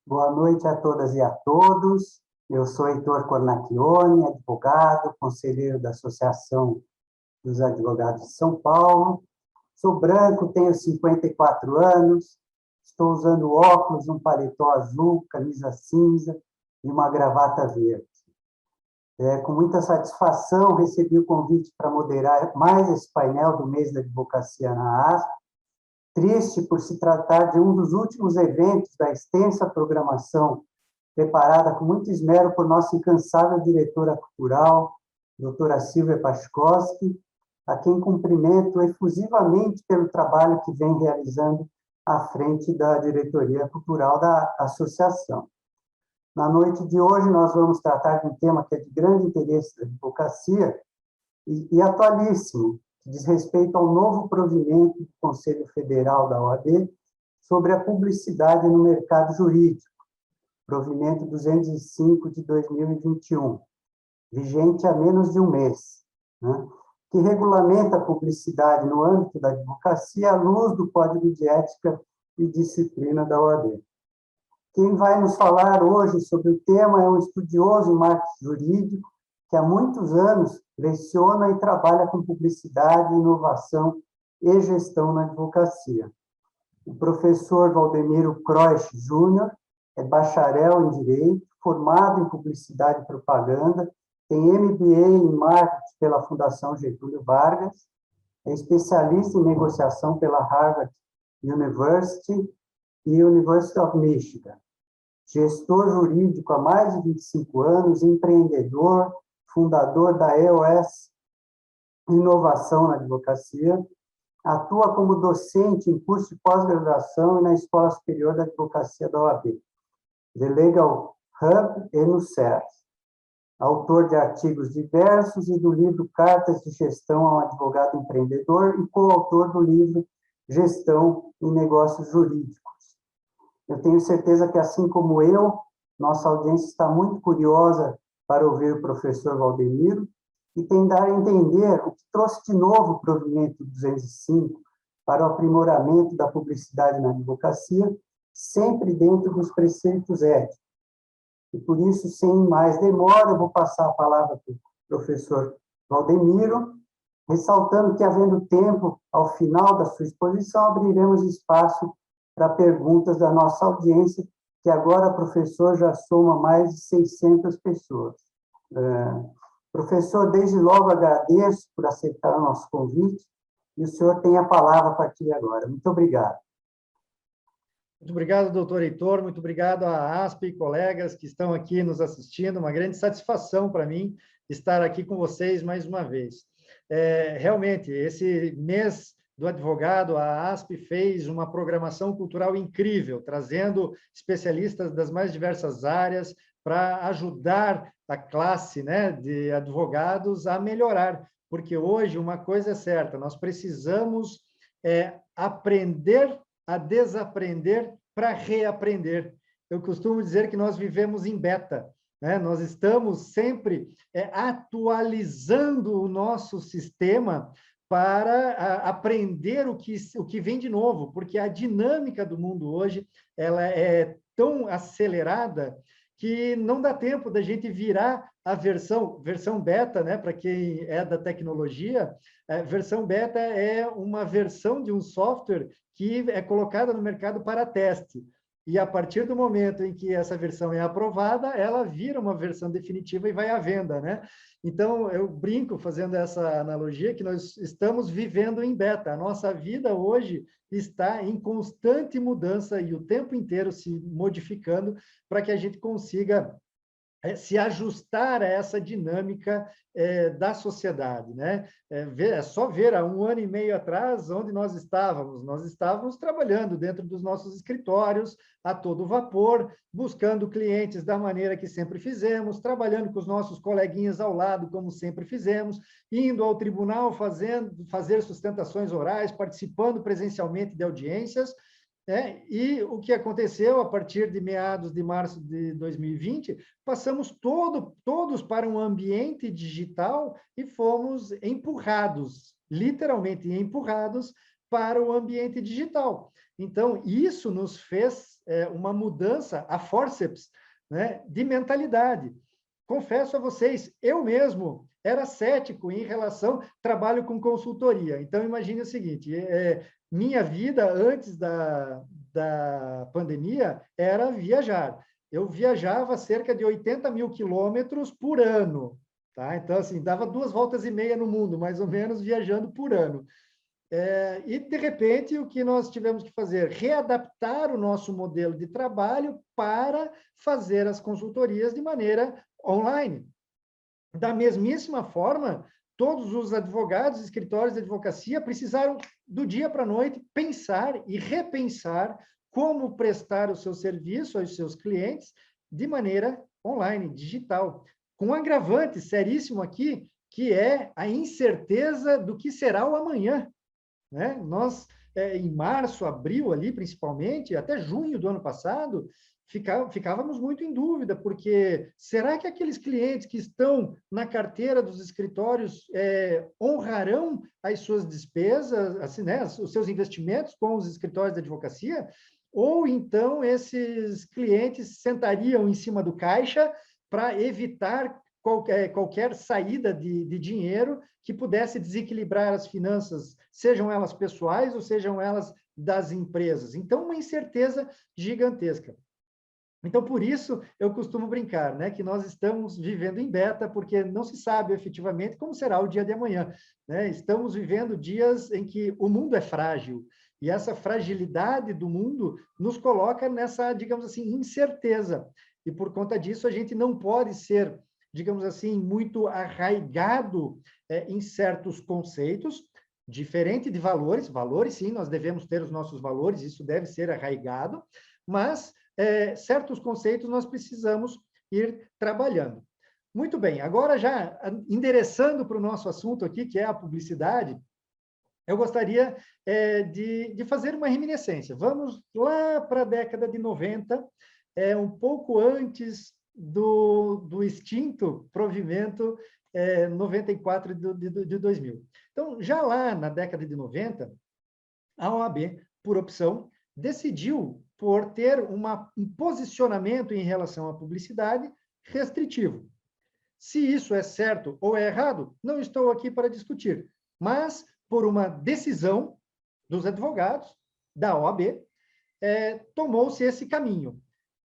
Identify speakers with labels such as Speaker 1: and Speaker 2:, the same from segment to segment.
Speaker 1: Boa noite a todas e a todos. Eu sou Heitor Cornacchione, advogado, conselheiro da Associação dos Advogados de São Paulo. Sou branco, tenho 54 anos, estou usando óculos, um paletó azul, camisa cinza e uma gravata verde. Com muita satisfação, recebi o convite para moderar mais esse painel do mês da advocacia na ASP, triste por se tratar de um dos últimos eventos da extensa programação preparada com muito esmero por nossa incansável diretora cultural, doutora Silvia Pachkowski, a quem cumprimento efusivamente pelo trabalho que vem realizando à frente da diretoria cultural da associação. Na noite de hoje, nós vamos tratar de um tema que é de grande interesse da advocacia e atualíssimo, que diz respeito ao novo provimento do Conselho Federal da OAB sobre a publicidade no mercado jurídico, provimento 205 de 2021, vigente há menos de um mês, né, que regulamenta a publicidade no âmbito da advocacia à luz do Código de Ética e Disciplina da OAB. Quem vai nos falar hoje sobre o tema é um estudioso em marketing jurídico que há muitos anos leciona e trabalha com publicidade, inovação e gestão na advocacia. O professor Valdemiro Croix Júnior é bacharel em Direito, formado em Publicidade e Propaganda, tem MBA em Marketing pela Fundação Getúlio Vargas, é especialista em negociação pela Harvard University e University of Michigan, gestor jurídico há mais de 25 anos, empreendedor, fundador da EOS Inovação na Advocacia, atua como docente em curso de pós-graduação e na Escola Superior da Advocacia da OAB, The Legal Hub e no CERS. Autor de artigos diversos e do livro Cartas de Gestão a um Advogado Empreendedor e coautor do livro Gestão em Negócios Jurídicos. Eu tenho certeza que, assim como eu, nossa audiência está muito curiosa para ouvir o professor Valdemiro e tentar entender o que trouxe de novo o provimento 205 para o aprimoramento da publicidade na advocacia, sempre dentro dos preceitos éticos. E por isso, sem mais demora, eu vou passar a palavra para o professor Valdemiro, ressaltando que, havendo tempo, ao final da sua exposição, abriremos espaço para perguntas da nossa audiência, que agora, professor, já soma mais de 600 pessoas. Professor, desde logo agradeço por aceitar o nosso convite, e o senhor tem a palavra a partir de agora. Muito obrigado.
Speaker 2: Muito obrigado, doutor Heitor, muito obrigado à ASP e colegas que estão aqui nos assistindo, uma grande satisfação para mim estar aqui com vocês mais uma vez. Realmente, esse mês do advogado, a ASP fez uma programação cultural incrível, trazendo especialistas das mais diversas áreas para ajudar a classe, né, de advogados a melhorar, porque hoje uma coisa é certa, nós precisamos aprender a desaprender para reaprender. Eu costumo dizer que nós vivemos em beta, né? Nós estamos sempre atualizando o nosso sistema para aprender o que vem de novo, porque a dinâmica do mundo hoje ela é tão acelerada que não dá tempo da gente virar a versão beta, né? Para quem é da tecnologia, versão beta é uma versão de um software que é colocada no mercado para teste. E a partir do momento em que essa versão é aprovada, ela vira uma versão definitiva e vai à venda, né? Então, eu brinco fazendo essa analogia que nós estamos vivendo em beta. A nossa vida hoje está em constante mudança e o tempo inteiro se modificando para que a gente consiga se ajustar a essa dinâmica da sociedade, né? É só ver há 1 ano e meio atrás onde nós estávamos. Nós estávamos trabalhando dentro dos nossos escritórios a todo vapor, buscando clientes da maneira que sempre fizemos, trabalhando com os nossos coleguinhas ao lado, como sempre fizemos, indo ao tribunal fazer sustentações orais, participando presencialmente de audiências. E o que aconteceu a partir de meados de março de 2020, passamos todos para um ambiente digital e fomos empurrados, literalmente empurrados, para o ambiente digital. Então, isso nos fez uma mudança a forceps, né, de mentalidade. Confesso a vocês, eu mesmo era cético em relação, trabalho com consultoria. Então, imagine o seguinte, minha vida antes da pandemia era viajar. Eu viajava cerca de 80 mil quilômetros por ano. Tá? Então, assim, dava 2,5 voltas no mundo, mais ou menos, viajando por ano. E, de repente, o que nós tivemos que fazer? Readaptar o nosso modelo de trabalho para fazer as consultorias de maneira online. Da mesmíssima forma, todos os advogados, escritórios de advocacia precisaram, do dia para a noite, pensar e repensar como prestar o seu serviço aos seus clientes de maneira online, digital. Com um agravante seríssimo aqui, que é a incerteza do que será o amanhã. Né? Nós, em março, abril ali, principalmente, até junho do ano passado, ficávamos muito em dúvida, porque será que aqueles clientes que estão na carteira dos escritórios honrarão as suas despesas, assim, né, os seus investimentos com os escritórios de advocacia? Ou então esses clientes sentariam em cima do caixa para evitar qualquer saída de dinheiro que pudesse desequilibrar as finanças, sejam elas pessoais ou sejam elas das empresas. Então, uma incerteza gigantesca. Então, por isso, eu costumo brincar, né, que nós estamos vivendo em beta, porque não se sabe efetivamente como será o dia de amanhã. Né? Estamos vivendo dias em que o mundo é frágil, e essa fragilidade do mundo nos coloca nessa, digamos assim, incerteza. E, por conta disso, a gente não pode ser, digamos assim, muito arraigado em certos conceitos, diferente de valores. Valores, sim, nós devemos ter os nossos valores, isso deve ser arraigado, mas certos conceitos nós precisamos ir trabalhando. Muito bem, agora já endereçando para o nosso assunto aqui, que é a publicidade, eu gostaria de fazer uma reminiscência. Vamos lá para a década de 90, um pouco antes do extinto provimento 94 de 2000. Então, já lá na década de 90, a OAB, por opção, decidiu por ter um posicionamento em relação à publicidade restritivo. Se isso é certo ou é errado, não estou aqui para discutir, mas por uma decisão dos advogados da OAB, tomou-se esse caminho.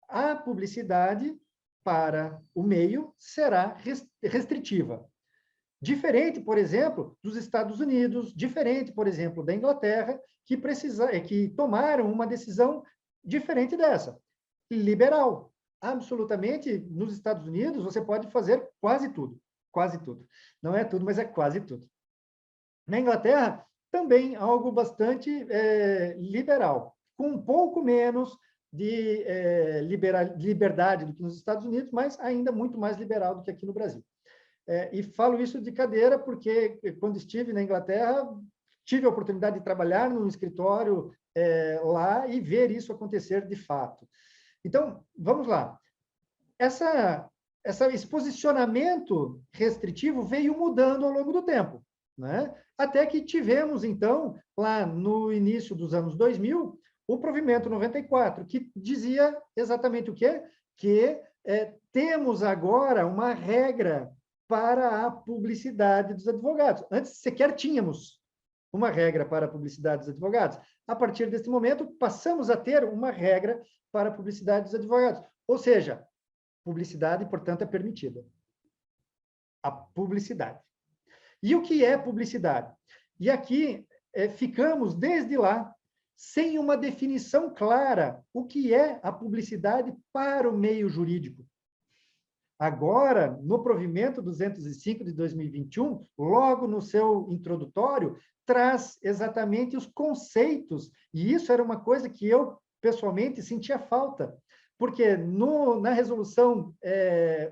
Speaker 2: A publicidade para o meio será restritiva. Diferente, por exemplo, dos Estados Unidos, diferente, por exemplo, da Inglaterra, que tomaram uma decisão diferente dessa, liberal. Absolutamente, nos Estados Unidos, você pode fazer quase tudo. Quase tudo. Não é tudo, mas é quase tudo. Na Inglaterra, também algo bastante liberal, com um pouco menos de liberdade do que nos Estados Unidos, mas ainda muito mais liberal do que aqui no Brasil. E falo isso de cadeira porque, quando estive na Inglaterra, tive a oportunidade de trabalhar num escritório lá e ver isso acontecer de fato. Então, vamos lá. Esse posicionamento restritivo veio mudando ao longo do tempo, né? Até que tivemos, então, lá no início dos anos 2000, o provimento 94, que dizia exatamente o quê? Que temos agora uma regra para a publicidade dos advogados. Antes, sequer tínhamos uma regra para a publicidade dos advogados. A partir desse momento, passamos a ter uma regra para a publicidade dos advogados. Ou seja, publicidade, portanto, é permitida. A publicidade. E o que é publicidade? E aqui ficamos, desde lá, sem uma definição clara o que é a publicidade para o meio jurídico. Agora, no provimento 205 de 2021, logo no seu introdutório, traz exatamente os conceitos, e isso era uma coisa que eu, pessoalmente, sentia falta, porque na resolução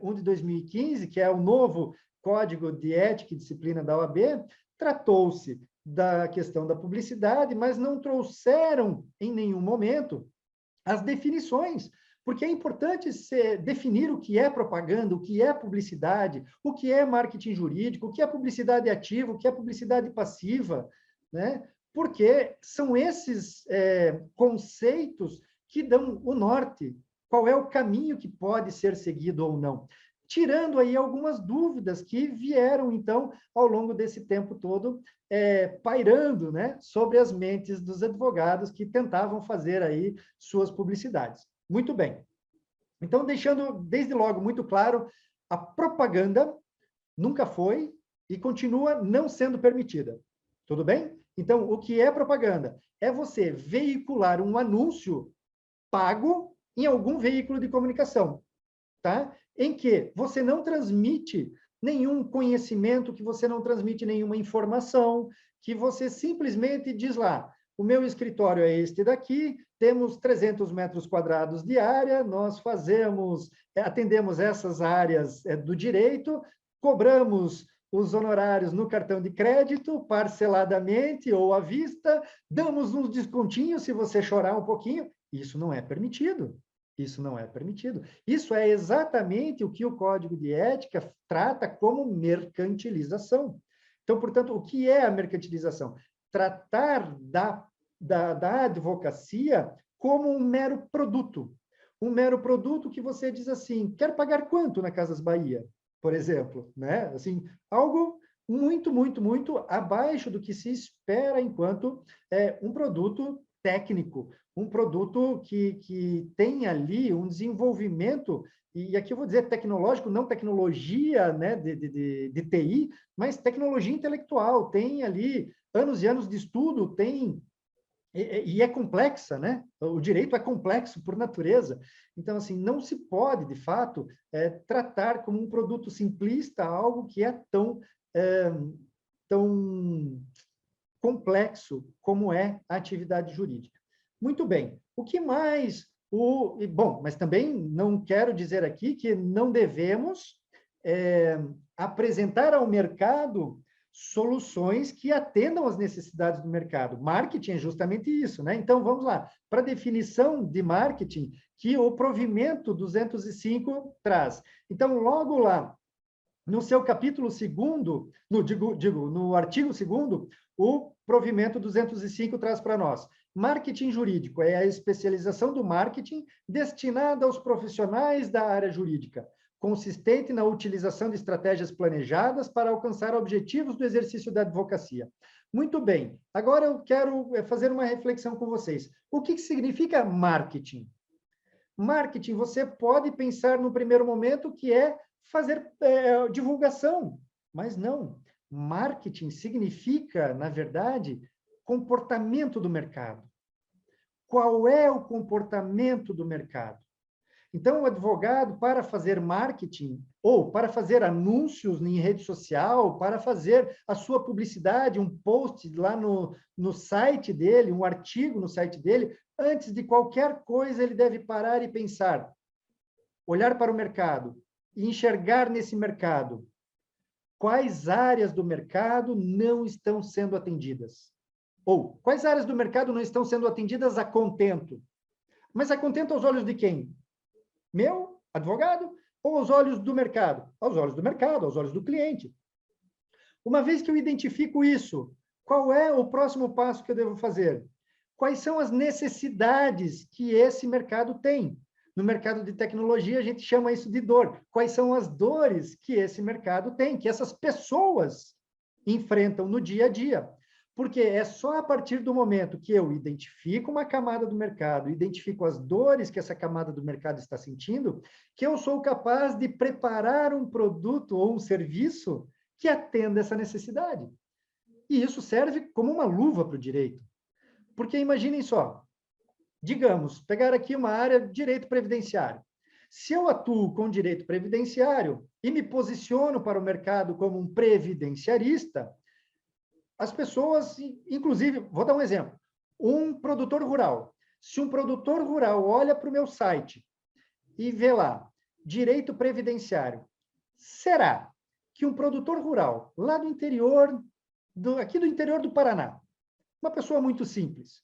Speaker 2: 1 de 2015, que é o novo Código de Ética e Disciplina da OAB, tratou-se da questão da publicidade, mas não trouxeram, em nenhum momento, as definições, porque é importante definir o que é propaganda, o que é publicidade, o que é marketing jurídico, o que é publicidade ativa, o que é publicidade passiva, né? Porque são esses conceitos que dão o norte, qual é o caminho que pode ser seguido ou não. Tirando aí algumas dúvidas que vieram, então, ao longo desse tempo todo, pairando, né, sobre as mentes dos advogados que tentavam fazer aí suas publicidades. Muito bem. Então, deixando desde logo muito claro, a propaganda nunca foi e continua não sendo permitida. Tudo bem? Então, o que é propaganda? É você veicular um anúncio pago em algum veículo de comunicação, tá? Em que você não transmite nenhum conhecimento, que você não transmite nenhuma informação, que você simplesmente diz lá, o meu escritório é este daqui, temos 300 metros quadrados de área, nós atendemos essas áreas do direito, cobramos os honorários no cartão de crédito, parceladamente ou à vista, damos uns descontinhos se você chorar um pouquinho. Isso não é permitido. Isso não é permitido. Isso é exatamente o que o Código de Ética trata como mercantilização. Então, portanto, o que é a mercantilização? Tratar da advocacia como um mero produto. Um mero produto que você diz assim, quer pagar quanto na Casas Bahia, por exemplo, né? Assim, algo muito, muito, muito abaixo do que se espera enquanto um produto técnico, um produto que tem ali um desenvolvimento, e aqui eu vou dizer tecnológico, não tecnologia, né, de TI, mas tecnologia intelectual, tem ali anos e anos de estudo, e é complexa, né? O direito é complexo por natureza. Então, assim, não se pode, de fato, tratar como um produto simplista algo que é tão complexo como é a atividade jurídica. Muito bem. O que mais? Bom, mas também não quero dizer aqui que não devemos apresentar ao mercado soluções que atendam às necessidades do mercado. Marketing é justamente isso, né? Então, vamos lá. Para a definição de marketing que o provimento 205 traz. Então, logo lá, no seu capítulo 2º, no artigo 2º, o provimento 205 traz para nós. Marketing jurídico é a especialização do marketing destinada aos profissionais da área jurídica, consistente na utilização de estratégias planejadas para alcançar objetivos do exercício da advocacia. Muito bem, agora eu quero fazer uma reflexão com vocês. O que significa marketing? Marketing, você pode pensar no primeiro momento que é fazer divulgação, mas não. Marketing significa, na verdade, comportamento do mercado. Qual é o comportamento do mercado? Então, o advogado, para fazer marketing, ou para fazer anúncios em rede social, para fazer a sua publicidade, um post lá no site dele, um artigo no site dele, antes de qualquer coisa, ele deve parar e pensar, olhar para o mercado e enxergar nesse mercado quais áreas do mercado não estão sendo atendidas. Ou quais áreas do mercado não estão sendo atendidas a contento. Mas a contento aos olhos de quem? Meu, advogado, ou aos olhos do mercado? Aos olhos do mercado, aos olhos do cliente. Uma vez que eu identifico isso, qual é o próximo passo que eu devo fazer? Quais são as necessidades que esse mercado tem? No mercado de tecnologia, a gente chama isso de dor. Quais são as dores que esse mercado tem, que essas pessoas enfrentam no dia a dia? Porque é só a partir do momento que eu identifico uma camada do mercado, identifico as dores que essa camada do mercado está sentindo, que eu sou capaz de preparar um produto ou um serviço que atenda essa necessidade. E isso serve como uma luva para o direito. Porque imaginem só, digamos, pegar aqui uma área de direito previdenciário. Se eu atuo com direito previdenciário e me posiciono para o mercado como um previdenciarista, as pessoas, inclusive, vou dar um exemplo, um produtor rural. Se um produtor rural olha para o meu site e vê lá, direito previdenciário, será que um produtor rural, lá do interior, aqui do interior do Paraná, uma pessoa muito simples,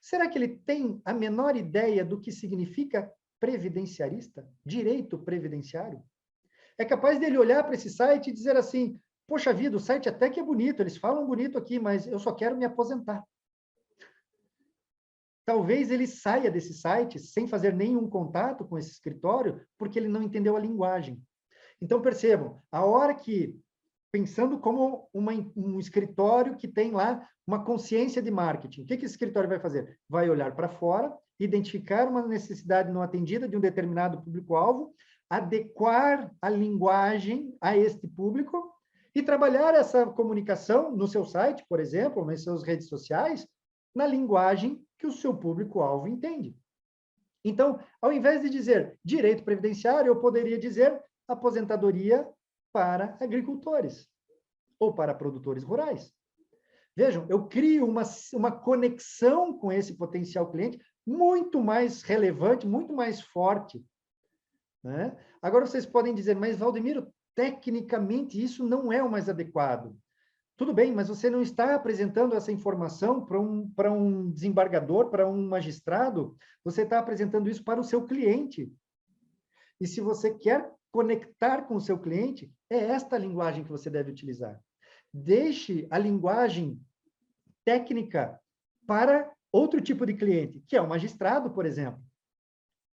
Speaker 2: será que ele tem a menor ideia do que significa previdenciarista? Direito previdenciário? É capaz dele olhar para esse site e dizer assim, poxa vida, o site até que é bonito, eles falam bonito aqui, mas eu só quero me aposentar. talvez ele saia desse site sem fazer nenhum contato com esse escritório, porque ele não entendeu a linguagem. Então, percebam, a hora que, pensando como um escritório que tem lá uma consciência de marketing, o que esse escritório vai fazer? Vai olhar para fora, identificar uma necessidade não atendida de um determinado público-alvo, adequar a linguagem a este público e trabalhar essa comunicação no seu site, por exemplo, nas suas redes sociais, na linguagem que o seu público-alvo entende. Então, ao invés de dizer direito previdenciário, eu poderia dizer aposentadoria para agricultores ou para produtores rurais. Vejam, eu crio uma conexão com esse potencial cliente muito mais relevante, muito mais forte, né? Agora, vocês podem dizer, mas, Valdemiro, tecnicamente isso não é o mais adequado. Tudo bem, mas você não está apresentando essa informação para um desembargador, para um magistrado, você está apresentando isso para o seu cliente. E se você quer conectar com o seu cliente, é esta linguagem que você deve utilizar. Deixe a linguagem técnica para outro tipo de cliente, que é o magistrado, por exemplo.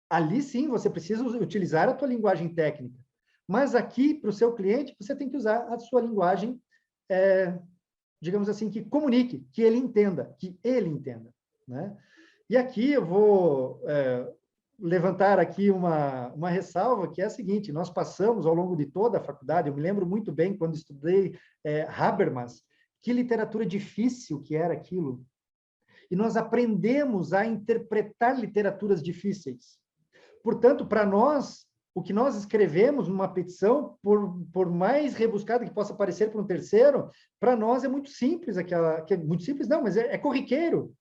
Speaker 2: Ali sim, você precisa utilizar a tua linguagem técnica. Mas aqui, para o seu cliente, você tem que usar a sua linguagem, digamos assim, que comunique, que ele entenda, né? E aqui eu vou levantar aqui uma ressalva, que é a seguinte: nós passamos ao longo de toda a faculdade, eu me lembro muito bem quando estudei Habermas, que literatura difícil que era aquilo. E nós aprendemos a interpretar literaturas difíceis. Portanto, para nós, o que nós escrevemos numa petição, por mais rebuscada que possa parecer para um terceiro, para nós é muito simples, muito simples não, mas é corriqueiro.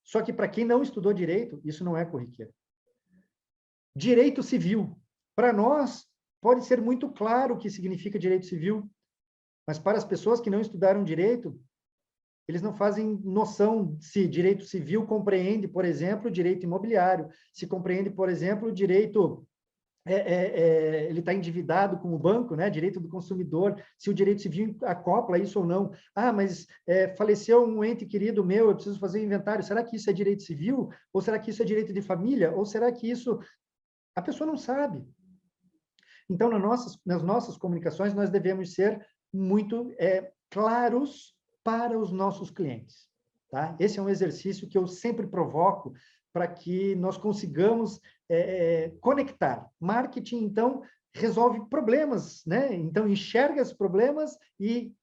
Speaker 2: Só que para quem não estudou direito, isso não é corriqueiro. Direito civil. Para nós, pode ser muito claro o que significa direito civil, mas para as pessoas que não estudaram direito, eles não fazem noção se direito civil compreende, por exemplo, direito imobiliário, se compreende, por exemplo, o direito, ele está endividado com o banco, né? Direito do consumidor, se o direito civil acopla isso ou não. Ah, mas faleceu um ente querido meu, eu preciso fazer um inventário. Será que isso é direito civil? Ou será que isso é direito de família? Ou será que isso... A pessoa não sabe. Então, nas nossas comunicações, nós devemos ser muito claros para os nossos clientes, tá? Esse é um exercício que eu sempre provoco para que nós consigamos conectar. Marketing, então, resolve problemas, né? Então, enxerga esses problemas e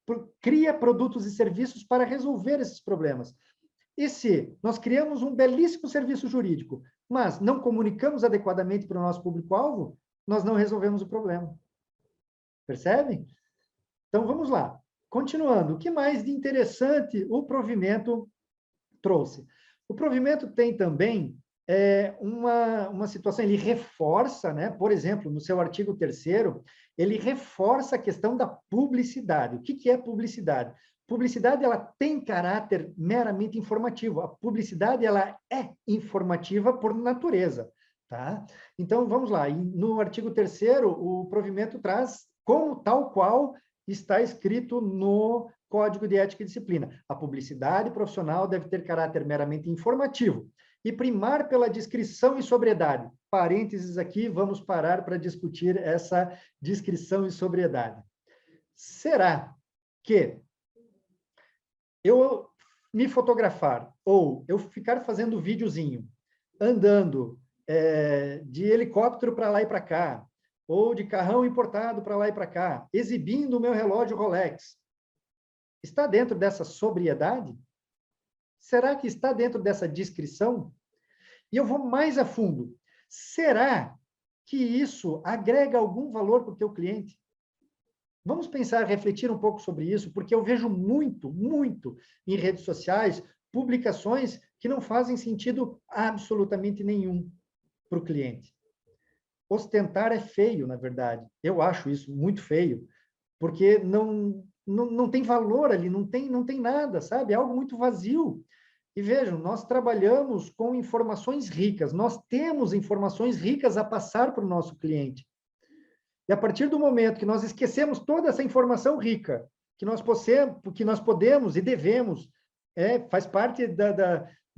Speaker 2: cria produtos e serviços para resolver esses problemas. E se nós criamos um belíssimo serviço jurídico, mas não comunicamos adequadamente para o nosso público-alvo, nós não resolvemos o problema. Percebe? Então, vamos lá. Continuando, o que mais de interessante o provimento trouxe? O provimento tem também uma situação, ele reforça, né? Por exemplo, no seu artigo 3º, ele reforça a questão da publicidade. O que é publicidade? Publicidade, ela tem caráter meramente informativo. A publicidade, ela é informativa por natureza, tá? Então, vamos lá. No artigo 3º, o provimento traz como tal qual está escrito no Código de Ética e Disciplina. A publicidade profissional deve ter caráter meramente informativo e primar pela discrição e sobriedade. Parênteses aqui, vamos parar para discutir essa discrição e sobriedade. Será que eu me fotografar ou eu ficar fazendo videozinho, andando de helicóptero para lá e para cá, ou de carrão importado para lá e para cá, exibindo o meu relógio Rolex, está dentro dessa sobriedade? Será que está dentro dessa discrição? E eu vou mais a fundo. Será que isso agrega algum valor para o teu cliente? Vamos pensar, refletir um pouco sobre isso, porque eu vejo muito em redes sociais, publicações que não fazem sentido absolutamente nenhum para o cliente. Ostentar é feio, na verdade. Eu acho isso muito feio, porque não tem valor ali, não tem nada, sabe? É algo muito vazio. E vejam, nós trabalhamos com informações ricas, nós temos informações ricas a passar para o nosso cliente. E a partir do momento que nós esquecemos toda essa informação rica, que nós podemos e devemos, faz parte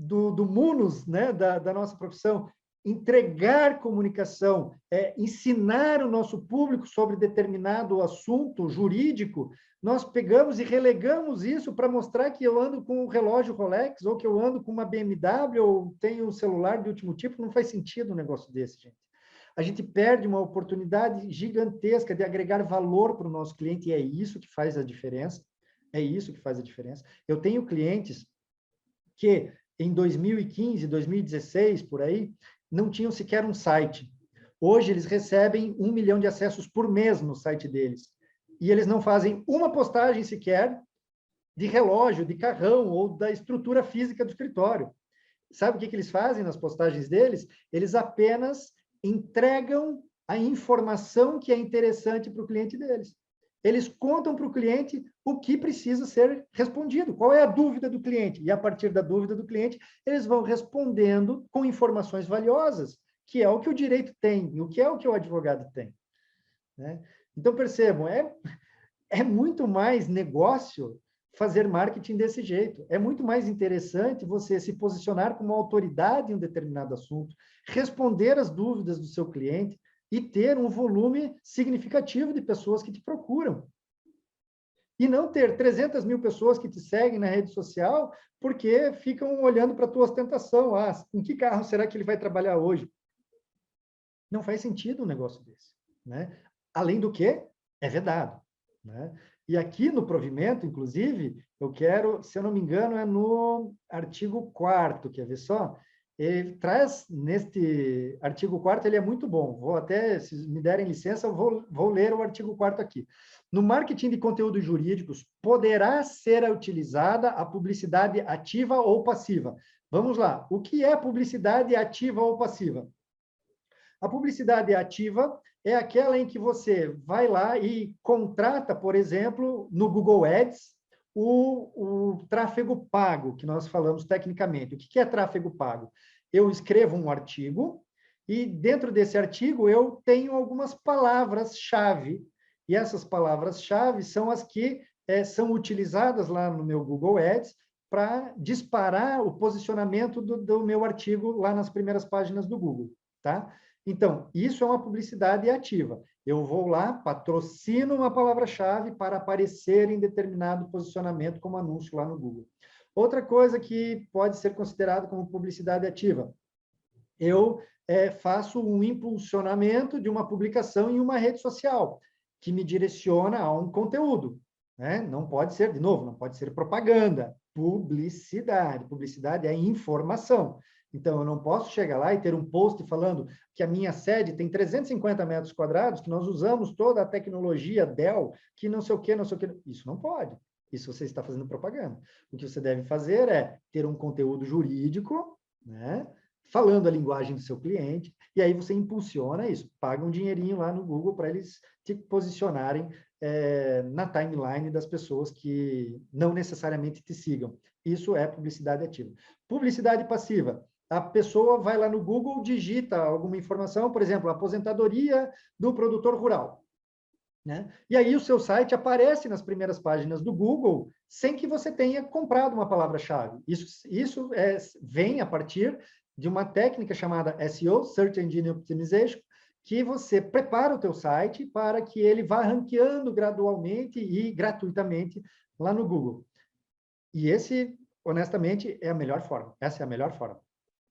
Speaker 2: do munus, né, da nossa profissão, entregar comunicação, ensinar o nosso público sobre determinado assunto jurídico, nós pegamos e relegamos isso para mostrar que eu ando com um relógio Rolex, ou que eu ando com uma BMW, ou tenho um celular de último tipo. Não faz sentido um negócio desse, gente. A gente perde uma oportunidade gigantesca de agregar valor para o nosso cliente, e é isso que faz a diferença. É isso que faz a diferença. Eu tenho clientes que, em 2015, 2016, por aí, não tinham sequer um site. Hoje, eles recebem 1 milhão de acessos por mês no site deles. E eles não fazem uma postagem sequer de relógio, de carrão ou da estrutura física do escritório. Sabe o que eles fazem nas postagens deles? Eles apenas entregam a informação que é interessante para o cliente deles. Eles contam para o cliente o que precisa ser respondido, qual é a dúvida do cliente. E, a partir da dúvida do cliente, eles vão respondendo com informações valiosas, que é o que o direito tem, e o que o advogado tem. Né? Então, percebam, é muito mais negócio fazer marketing desse jeito. É muito mais interessante você se posicionar como autoridade em um determinado assunto, responder as dúvidas do seu cliente e ter um volume significativo de pessoas que te procuram. E não ter 300 mil pessoas que te seguem na rede social porque ficam olhando para a tua ostentação. Em que carro será que ele vai trabalhar hoje? Não faz sentido um negócio desse. Né? Além do que, é vedado. Né? E aqui no provimento, inclusive, eu quero, se eu não me engano, é no artigo 4º, quer ver só? Ele traz, neste artigo 4º, ele é muito bom. Vou até, se me derem licença, eu vou ler o artigo 4º aqui. No marketing de conteúdos jurídicos, poderá ser utilizada a publicidade ativa ou passiva. Vamos lá. O que é publicidade ativa ou passiva? A publicidade ativa é aquela em que você vai lá e contrata, por exemplo, no Google Ads, o tráfego pago, que nós falamos tecnicamente. O que é tráfego pago? Eu escrevo um artigo e, dentro desse artigo, eu tenho algumas palavras-chave. E essas palavras-chave são as que são utilizadas lá no meu Google Ads para disparar o posicionamento do meu artigo lá nas primeiras páginas do Google. Tá? Então, isso é uma publicidade ativa. Eu vou lá, patrocino uma palavra-chave para aparecer em determinado posicionamento como anúncio lá no Google. Outra coisa que pode ser considerada como publicidade ativa. Eu faço um impulsionamento de uma publicação em uma rede social, que me direciona a um conteúdo. Né? Não pode ser, de novo, não pode ser propaganda. Publicidade. Publicidade é informação. Então, eu não posso chegar lá e ter um post falando que a minha sede tem 350 metros quadrados, que nós usamos toda a tecnologia Dell, que não sei o quê, não sei o quê. Isso não pode. Isso você está fazendo propaganda. O que você deve fazer é ter um conteúdo jurídico, né? Falando a linguagem do seu cliente, e aí você impulsiona isso. Paga um dinheirinho lá no Google para eles te posicionarem na timeline das pessoas que não necessariamente te sigam. Isso é publicidade ativa. Publicidade passiva. A pessoa vai lá no Google, digita alguma informação, por exemplo, aposentadoria do produtor rural. Né? E aí o seu site aparece nas primeiras páginas do Google sem que você tenha comprado uma palavra-chave. Isso vem a partir de uma técnica chamada SEO, Search Engine Optimization, que você prepara o teu site para que ele vá ranqueando gradualmente e gratuitamente lá no Google. E esse, honestamente, é a melhor forma. Essa é a melhor forma.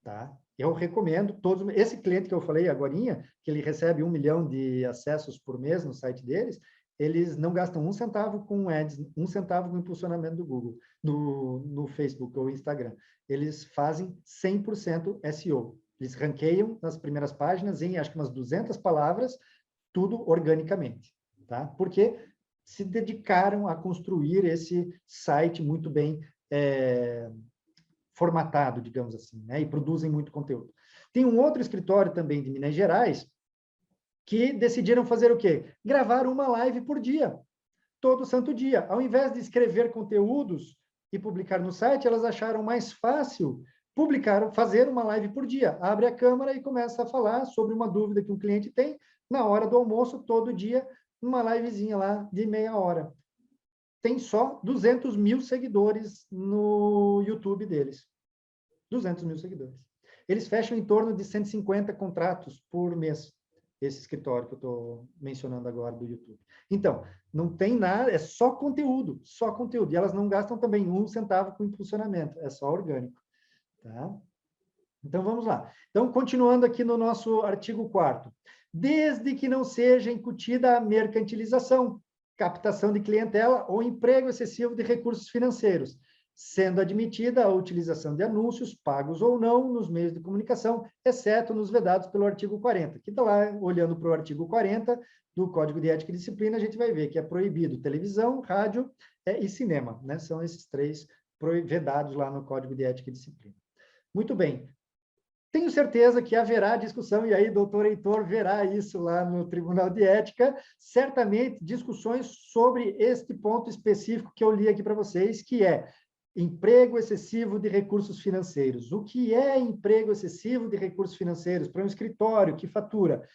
Speaker 2: Tá? Eu recomendo todos. Esse cliente que eu falei agorinha, que ele recebe 1 milhão de acessos por mês no site deles, eles não gastam 1 centavo com ads, 1 centavo com impulsionamento do Google, no Facebook ou Instagram. Eles fazem 100% SEO. Eles ranqueiam nas primeiras páginas em, acho que umas 200 palavras, tudo organicamente. Tá? Porque se dedicaram a construir esse site muito bem formatado, digamos assim, né? E produzem muito conteúdo. Tem um outro escritório também de Minas Gerais que decidiram fazer o quê? Gravar uma live por dia, todo santo dia. Ao invés de escrever conteúdos e publicar no site, elas acharam mais fácil fazer uma live por dia. Abre a câmera e começa a falar sobre uma dúvida que um cliente tem na hora do almoço, todo dia, uma livezinha lá de meia hora. Tem só 200 mil seguidores no YouTube deles. 200 mil seguidores. Eles fecham em torno de 150 contratos por mês, esse escritório que eu estou mencionando agora do YouTube. Então, não tem nada, é só conteúdo, só conteúdo. E elas não gastam também 1 centavo com impulsionamento, é só orgânico. Tá? Então, vamos lá. Então, continuando aqui no nosso artigo 4º. Desde que não seja incutida a mercantilização, captação de clientela ou emprego excessivo de recursos financeiros, sendo admitida a utilização de anúncios, pagos ou não, nos meios de comunicação, exceto nos vedados pelo artigo 40. Aqui está lá, olhando para o artigo 40 do Código de Ética e Disciplina, a gente vai ver que é proibido televisão, rádio e cinema, né? São esses 3 vedados lá no Código de Ética e Disciplina. Muito bem. Tenho certeza que haverá discussão, e aí o doutor Heitor verá isso lá no Tribunal de Ética, certamente discussões sobre este ponto específico que eu li aqui para vocês, que é emprego excessivo de recursos financeiros. O que é emprego excessivo de recursos financeiros para um escritório que fatura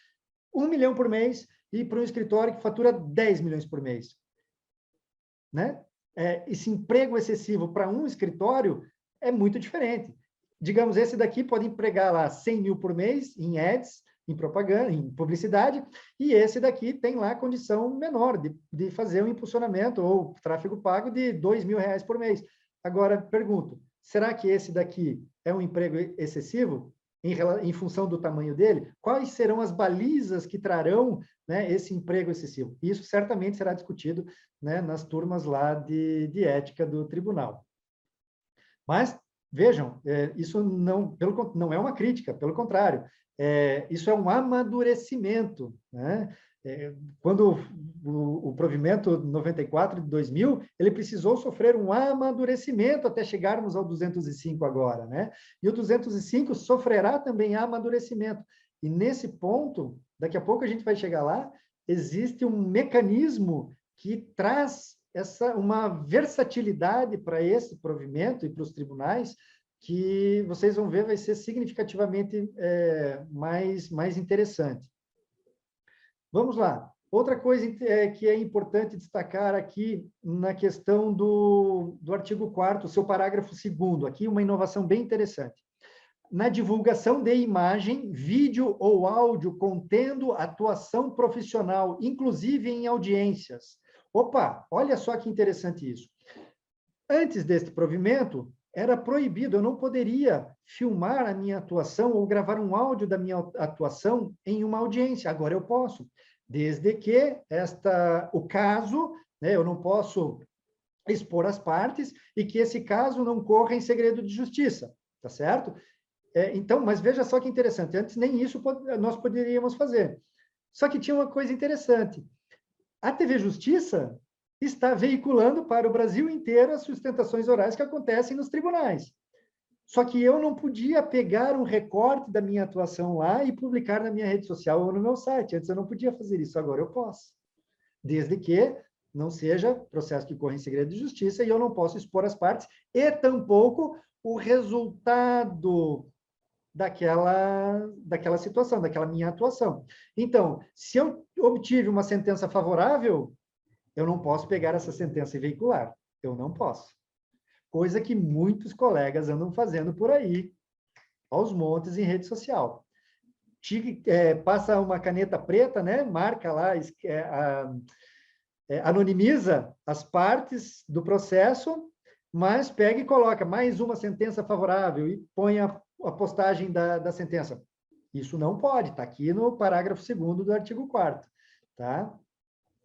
Speaker 2: 1 milhão por mês e para um escritório que fatura 10 milhões por mês? Né? Esse emprego excessivo para um escritório é muito diferente. Digamos, esse daqui pode empregar lá 100 mil por mês em ads, em propaganda, em publicidade, e esse daqui tem lá condição menor de fazer um impulsionamento ou tráfego pago de R$ 2.000 por mês. Agora, pergunto, será que esse daqui é um emprego excessivo em função do tamanho dele? Quais serão as balizas que trarão, né, esse emprego excessivo? Isso certamente será discutido, né, nas turmas lá de ética do tribunal. Mas, vejam, isso não é uma crítica, pelo contrário, isso é um amadurecimento, né? Quando o provimento 94 de 2000, ele precisou sofrer um amadurecimento até chegarmos ao 205 agora, né? E o 205 sofrerá também amadurecimento. E nesse ponto, daqui a pouco a gente vai chegar lá, existe um mecanismo que traz uma versatilidade para esse provimento e para os tribunais, que vocês vão ver vai ser significativamente mais interessante. Vamos lá. Outra coisa que é importante destacar aqui na questão do artigo 4º, seu parágrafo 2º, aqui uma inovação bem interessante. Na divulgação de imagem, vídeo ou áudio contendo atuação profissional, inclusive em audiências. Opa, olha só que interessante isso. Antes deste provimento, era proibido, eu não poderia filmar a minha atuação ou gravar um áudio da minha atuação em uma audiência. Agora eu posso, desde que o caso, né, eu não posso expor as partes e que esse caso não corra em segredo de justiça, tá certo? Então, mas veja só que interessante, antes nem isso nós poderíamos fazer. Só que tinha uma coisa interessante. A TV Justiça está veiculando para o Brasil inteiro as sustentações orais que acontecem nos tribunais. Só que eu não podia pegar um recorte da minha atuação lá e publicar na minha rede social ou no meu site. Antes eu não podia fazer isso, agora eu posso. Desde que não seja processo que corre em segredo de justiça e eu não posso expor as partes e tampouco o resultado daquela situação, daquela minha atuação. Então, se eu obtive uma sentença favorável, eu não posso pegar essa sentença e veicular. Eu não posso. Coisa que muitos colegas andam fazendo por aí, aos montes em rede social. Passa uma caneta preta, né? Marca lá, anonimiza as partes do processo, mas pega e coloca mais uma sentença favorável e põe a postagem da sentença. Isso não pode, está aqui no parágrafo 2º do artigo 4º, tá?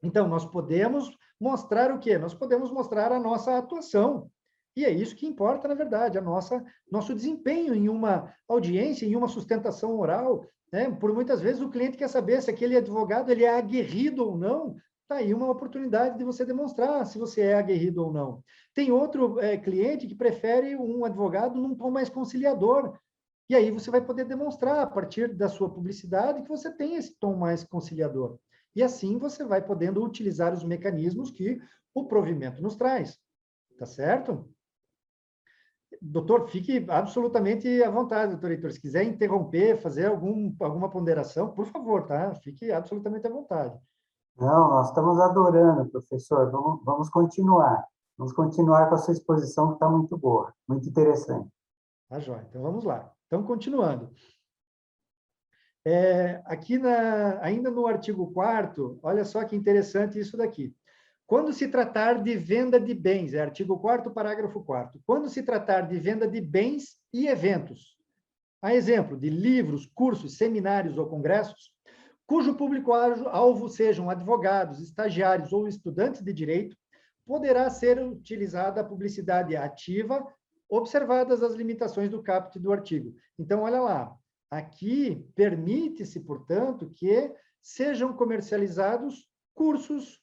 Speaker 2: Então, nós podemos mostrar o quê? Nós podemos mostrar a nossa atuação. E é isso que importa, na verdade, nosso desempenho em uma audiência, em uma sustentação oral, né? Por muitas vezes o cliente quer saber se aquele advogado ele é aguerrido ou não. Está aí uma oportunidade de você demonstrar se você é aguerrido ou não. Tem outro cliente que prefere um advogado num tom mais conciliador. E aí você vai poder demonstrar, a partir da sua publicidade, que você tem esse tom mais conciliador. E assim você vai podendo utilizar os mecanismos que o provimento nos traz. Tá certo? Doutor, fique absolutamente à vontade, doutor Heitor. Se quiser interromper, fazer alguma ponderação, por favor, tá? Fique absolutamente à vontade.
Speaker 1: Não, nós estamos adorando, professor. Vamos continuar. Vamos continuar com a sua exposição, que está muito boa, muito interessante.
Speaker 2: Tá, joia. Então, vamos lá. Então, continuando. Aqui, ainda no artigo 4º, olha só que interessante isso daqui. Quando se tratar de venda de bens, artigo 4º, parágrafo 4º, quando se tratar de venda de bens e eventos, a exemplo de livros, cursos, seminários ou congressos, cujo público-alvo sejam advogados, estagiários ou estudantes de direito, poderá ser utilizada a publicidade ativa, observadas as limitações do caput do artigo. Então, olha lá, aqui permite-se, portanto, que sejam comercializados cursos,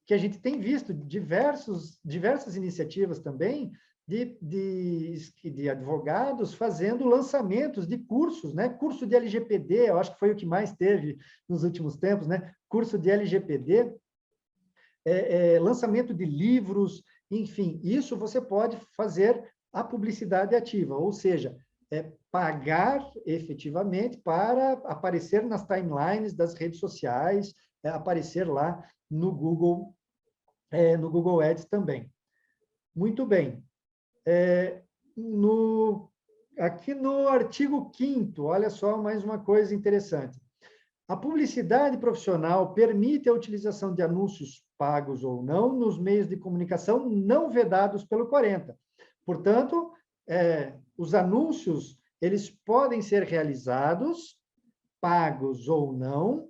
Speaker 2: que a gente tem visto diversas iniciativas também de advogados fazendo lançamentos de cursos, né? Curso de LGPD, eu acho que foi o que mais teve nos últimos tempos, né? Curso de LGPD, lançamento de livros, enfim, isso você pode fazer a publicidade ativa, ou seja, pagar efetivamente para aparecer nas timelines das redes sociais, aparecer lá no Google Ads também. Muito bem. Aqui no artigo 5º, olha só mais uma coisa interessante. A publicidade profissional permite a utilização de anúncios pagos ou não nos meios de comunicação não vedados pelo 40. Portanto, os anúncios, eles podem ser realizados, pagos ou não,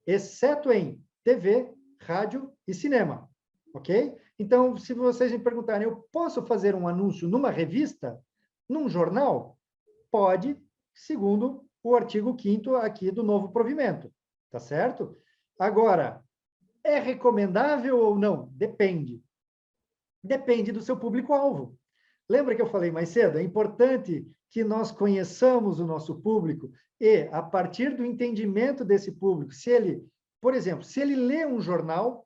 Speaker 2: exceto em TV, rádio e cinema, ok? Então, se vocês me perguntarem, eu posso fazer um anúncio numa revista, num jornal? Pode, segundo o artigo 5º aqui do novo provimento, tá certo? Agora, é recomendável ou não? Depende. Depende do seu público-alvo. Lembra que eu falei mais cedo? É importante que nós conheçamos o nosso público e, a partir do entendimento desse público, se ele, por exemplo, se ele lê um jornal,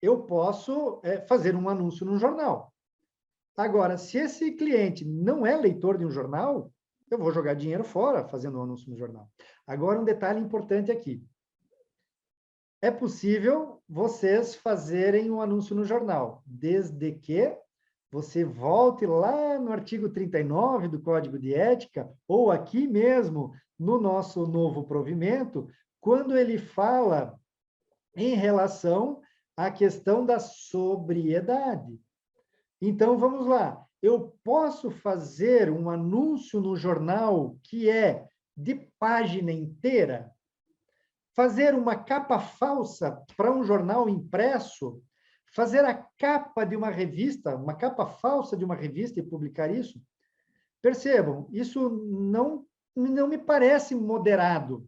Speaker 2: eu posso fazer um anúncio no jornal. Agora, se esse cliente não é leitor de um jornal, eu vou jogar dinheiro fora fazendo um anúncio no jornal. Agora, um detalhe importante aqui. É possível vocês fazerem um anúncio no jornal, desde que você volte lá no artigo 39 do Código de Ética, ou aqui mesmo no nosso novo provimento, quando ele fala em relação à questão da sobriedade. Então, vamos lá. Eu posso fazer um anúncio no jornal que é de página inteira? Fazer uma capa falsa para um jornal impresso? Fazer a capa de uma revista, uma capa falsa de uma revista e publicar isso? Percebam, isso não me parece moderado,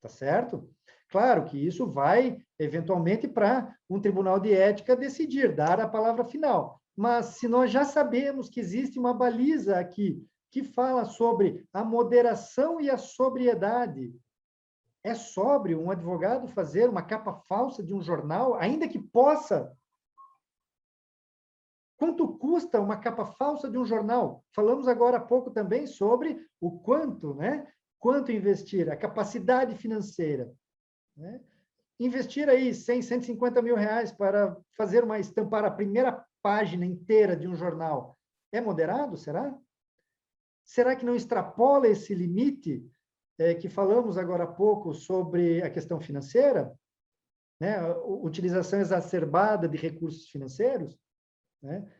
Speaker 2: tá certo? Claro que isso vai, eventualmente, para um tribunal de ética decidir, dar a palavra final. Mas se nós já sabemos que existe uma baliza aqui que fala sobre a moderação e a sobriedade, é sóbrio um advogado fazer uma capa falsa de um jornal, ainda que possa? Quanto custa uma capa falsa de um jornal? Falamos agora há pouco também sobre o quanto, né? Quanto investir, a capacidade financeira, né? Investir aí 100, 150 mil reais para fazer estampar a primeira página inteira de um jornal, é moderado, será? Será que não extrapola esse limite que falamos agora há pouco sobre a questão financeira, né? A utilização exacerbada de recursos financeiros, né?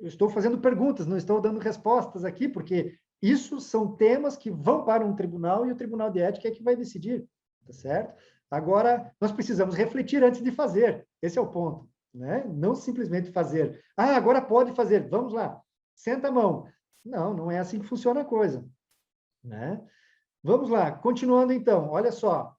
Speaker 2: Eu estou fazendo perguntas, não estou dando respostas aqui, porque isso são temas que vão para um tribunal e o Tribunal de Ética é que vai decidir, tá certo? Agora, nós precisamos refletir antes de fazer, esse é o ponto, né? Não simplesmente fazer. Ah, agora pode fazer, vamos lá, senta a mão. Não, não é assim que funciona a coisa, né? Vamos lá, continuando então, olha só.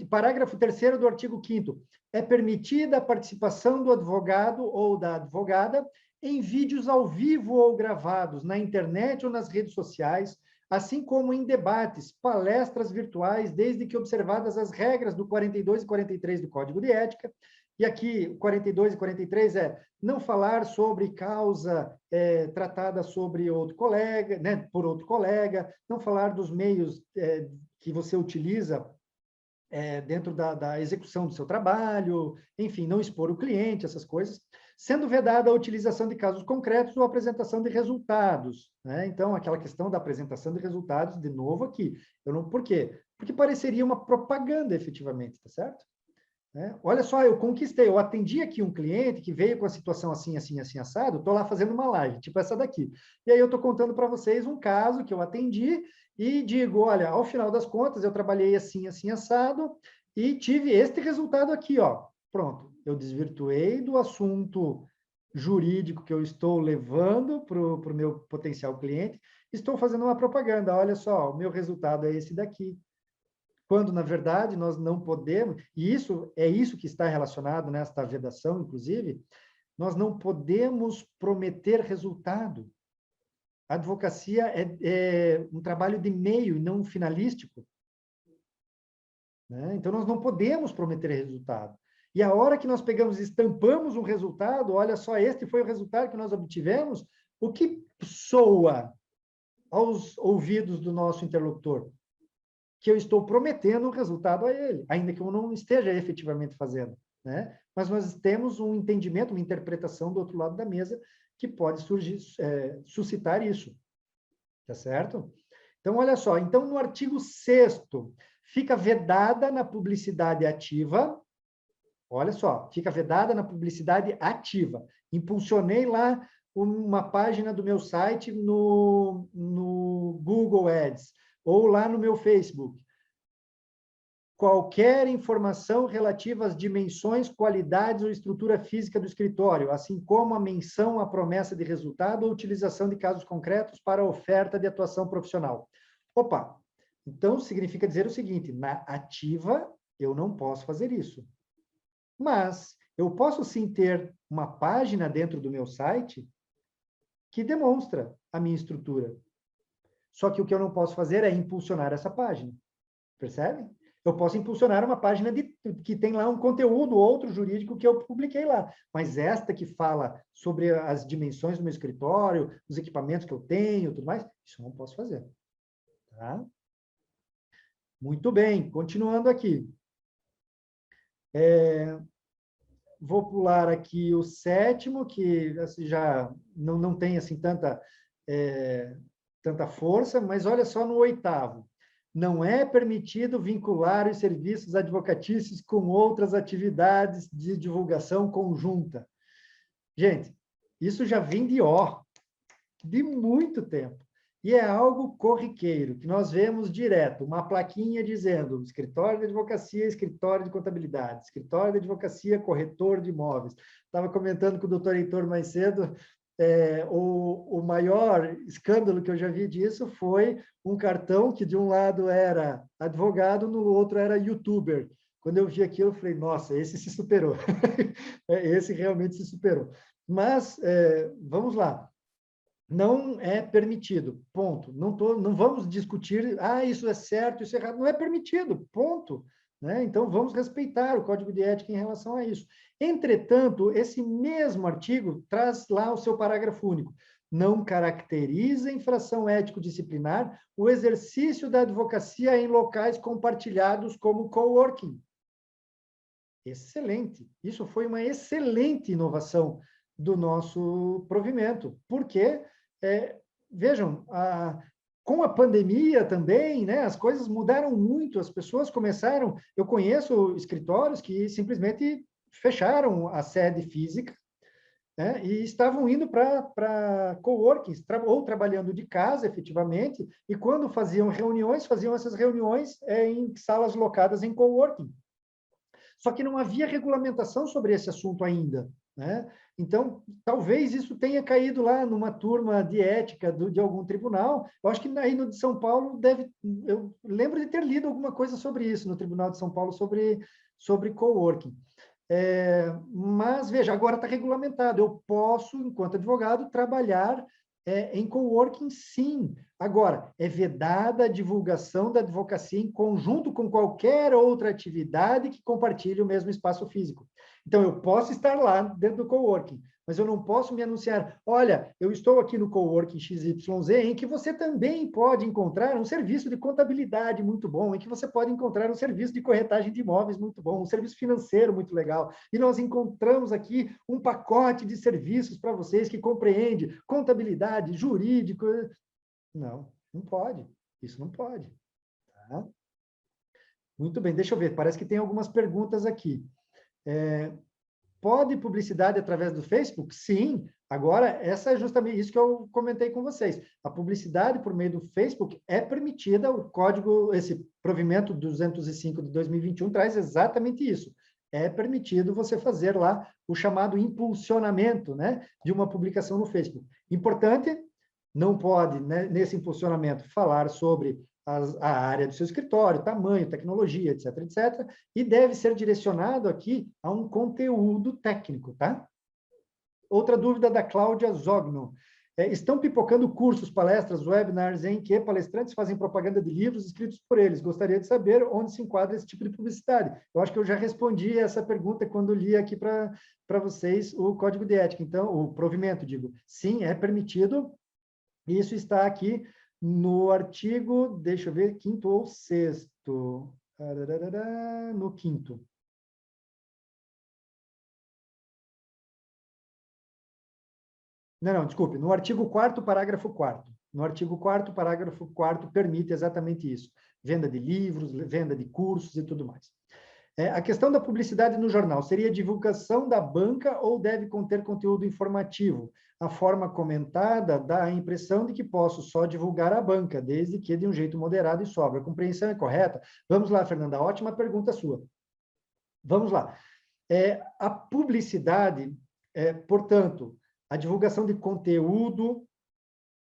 Speaker 2: Parágrafo 3º do artigo 5º. É permitida a participação do advogado ou da advogada em vídeos ao vivo ou gravados na internet ou nas redes sociais, assim como em debates, palestras virtuais, desde que observadas as regras do 42 e 43 do Código de Ética. E aqui, 42 e 43 não falar sobre causa tratada sobre outro colega, né, por outro colega, não falar dos meios que você utiliza dentro da execução do seu trabalho, enfim, não expor o cliente, essas coisas, sendo vedada a utilização de casos concretos ou apresentação de resultados, né? Então, aquela questão da apresentação de resultados, de novo aqui. Por quê? Porque pareceria uma propaganda, efetivamente, tá certo? Olha só, eu conquistei, eu atendi aqui um cliente que veio com a situação assim, assim, assim, assado, estou lá fazendo uma live, tipo essa daqui. E aí eu estou contando para vocês um caso que eu atendi e digo, olha, ao final das contas, eu trabalhei assim, assim, assado e tive este resultado aqui, ó. Pronto, eu desvirtuei do assunto jurídico que eu estou levando para o meu potencial cliente, estou fazendo uma propaganda, olha só, o meu resultado é esse daqui. Quando, na verdade, nós não podemos, e isso é isso que está relacionado nesta vedação, inclusive, nós não podemos prometer resultado. A advocacia é um trabalho de meio, não finalístico. Né? Então, nós não podemos prometer resultado. E a hora que nós pegamos e estampamos um resultado, olha só, este foi o resultado que nós obtivemos, o que soa aos ouvidos do nosso interlocutor? Que eu estou prometendo um resultado a ele, ainda que eu não esteja efetivamente fazendo, né? Mas nós temos um entendimento, uma interpretação do outro lado da mesa que pode suscitar isso, tá certo? Então, olha só, então no artigo 6º, fica vedada na publicidade ativa, olha só, fica vedada na publicidade ativa. Impulsionei lá uma página do meu site no Google Ads, ou lá no meu Facebook. Qualquer informação relativa às dimensões, qualidades ou estrutura física do escritório, assim como a menção à promessa de resultado ou utilização de casos concretos para a oferta de atuação profissional. Opa! Então, significa dizer o seguinte, na ativa, eu não posso fazer isso. Mas eu posso sim ter uma página dentro do meu site que demonstra a minha estrutura. Só que o que eu não posso fazer é impulsionar essa página. Percebe? Eu posso impulsionar uma página que tem lá um conteúdo, outro jurídico que eu publiquei lá. Mas esta que fala sobre as dimensões do meu escritório, os equipamentos que eu tenho, tudo mais, isso eu não posso fazer. Tá? Muito bem, continuando aqui. Vou pular aqui o 7º, que assim, já não tem assim, tanta força, mas olha só no 8º. Não é permitido vincular os serviços advocatícios com outras atividades de divulgação conjunta. Gente, isso já vem de muito tempo. E é algo corriqueiro, que nós vemos direto, uma plaquinha dizendo escritório de advocacia, escritório de contabilidade, escritório de advocacia, corretor de imóveis. Estava comentando com o doutor Heitor mais cedo, o maior escândalo que eu já vi disso foi um cartão que de um lado era advogado, no outro era youtuber. Quando eu vi aquilo, eu falei, nossa, esse se superou. Esse realmente se superou. Mas, vamos lá. Não é permitido, ponto. Não vamos discutir, isso é certo, isso é errado. Não é permitido, ponto. Né? Então, vamos respeitar o Código de Ética em relação a isso. Entretanto, esse mesmo artigo traz lá o seu parágrafo único. Não caracteriza infração ético-disciplinar o exercício da advocacia em locais compartilhados como coworking. Excelente. Isso foi uma excelente inovação do nosso provimento. Porque, vejam, com a pandemia também, né, as coisas mudaram muito, as pessoas começaram... Eu conheço escritórios que simplesmente fecharam a sede física, né, e estavam indo para coworkings, ou trabalhando de casa, efetivamente, e quando faziam essas reuniões em salas locadas em coworking. Só que não havia regulamentação sobre esse assunto ainda, né? Então, talvez isso tenha caído lá numa turma de ética de algum tribunal. Eu acho que aí no de São Paulo eu lembro de ter lido alguma coisa sobre isso no Tribunal de São Paulo sobre coworking. Mas, veja, agora está regulamentado. Eu posso, enquanto advogado, trabalhar em coworking, sim. Agora, é vedada a divulgação da advocacia em conjunto com qualquer outra atividade que compartilhe o mesmo espaço físico. Então, eu posso estar lá dentro do coworking, mas eu não posso me anunciar, olha, eu estou aqui no Coworking XYZ, em que você também pode encontrar um serviço de contabilidade muito bom, em que você pode encontrar um serviço de corretagem de imóveis muito bom, um serviço financeiro muito legal, e nós encontramos aqui um pacote de serviços para vocês que compreende contabilidade, jurídico. Não, não pode. Isso não pode. Tá? Muito bem, deixa eu ver, parece que tem algumas perguntas aqui. Pode publicidade através do Facebook? Sim. Agora, essa é justamente isso que eu comentei com vocês. A publicidade por meio do Facebook é permitida, o código, esse provimento 205 de 2021 traz exatamente isso. É permitido você fazer lá o chamado impulsionamento, né, de uma publicação no Facebook. Importante, não pode, né, nesse impulsionamento, falar sobre a área do seu escritório, tamanho, tecnologia, etc., etc., e deve ser direcionado aqui a um conteúdo técnico, tá? Outra dúvida da Cláudia Zogno. Estão pipocando cursos, palestras, webinars em que palestrantes fazem propaganda de livros escritos por eles. Gostaria de saber onde se enquadra esse tipo de publicidade. Eu acho que eu já respondi essa pergunta quando li aqui para vocês o código de ética. Então, o provimento, digo. Sim, é permitido. Isso está aqui no artigo, deixa eu ver, 5º ou 6º? No 5º. Não, desculpe, no artigo 4º, parágrafo 4º. No artigo 4º, parágrafo 4º, permite exatamente isso. Venda de livros, venda de cursos e tudo mais. A questão da publicidade no jornal seria divulgação da banca ou deve conter conteúdo informativo? A forma comentada dá a impressão de que posso só divulgar a banca, desde que de um jeito moderado e sóbrio. A compreensão é correta? Vamos lá, Fernanda, ótima pergunta sua. Vamos lá. A publicidade, portanto, a divulgação de conteúdo,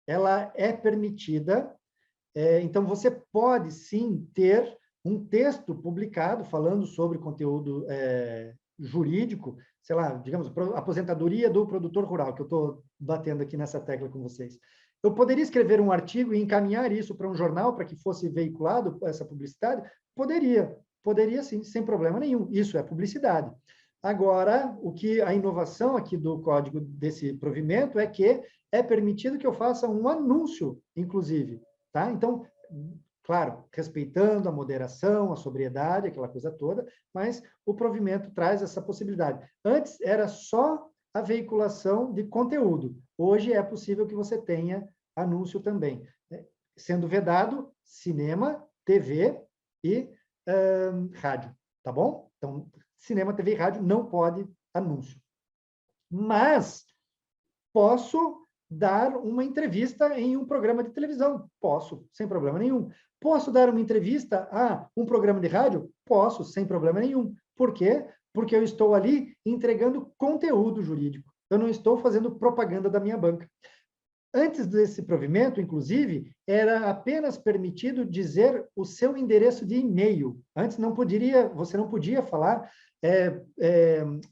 Speaker 2: ela é permitida, então você pode sim ter um texto publicado falando sobre conteúdo jurídico, sei lá, digamos, aposentadoria do produtor rural, que eu estou batendo aqui nessa tecla com vocês. Eu poderia escrever um artigo e encaminhar isso para um jornal para que fosse veiculado essa publicidade? Poderia sim, sem problema nenhum. Isso é publicidade. Agora, a inovação aqui do código desse provimento é que é permitido que eu faça um anúncio, inclusive, tá? Então, claro, respeitando a moderação, a sobriedade, aquela coisa toda, mas o provimento traz essa possibilidade. Antes era só a veiculação de conteúdo. Hoje é possível que você tenha anúncio também, né? Sendo vedado cinema, TV e rádio, tá bom? Então, cinema, TV e rádio não pode anúncio. Mas posso dar uma entrevista em um programa de televisão? Posso, sem problema nenhum. Posso dar uma entrevista a um programa de rádio? Posso, sem problema nenhum. Por quê? Porque eu estou ali entregando conteúdo jurídico. Eu não estou fazendo propaganda da minha banca. Antes desse provimento, inclusive, era apenas permitido dizer o seu endereço de e-mail. Antes você não podia falar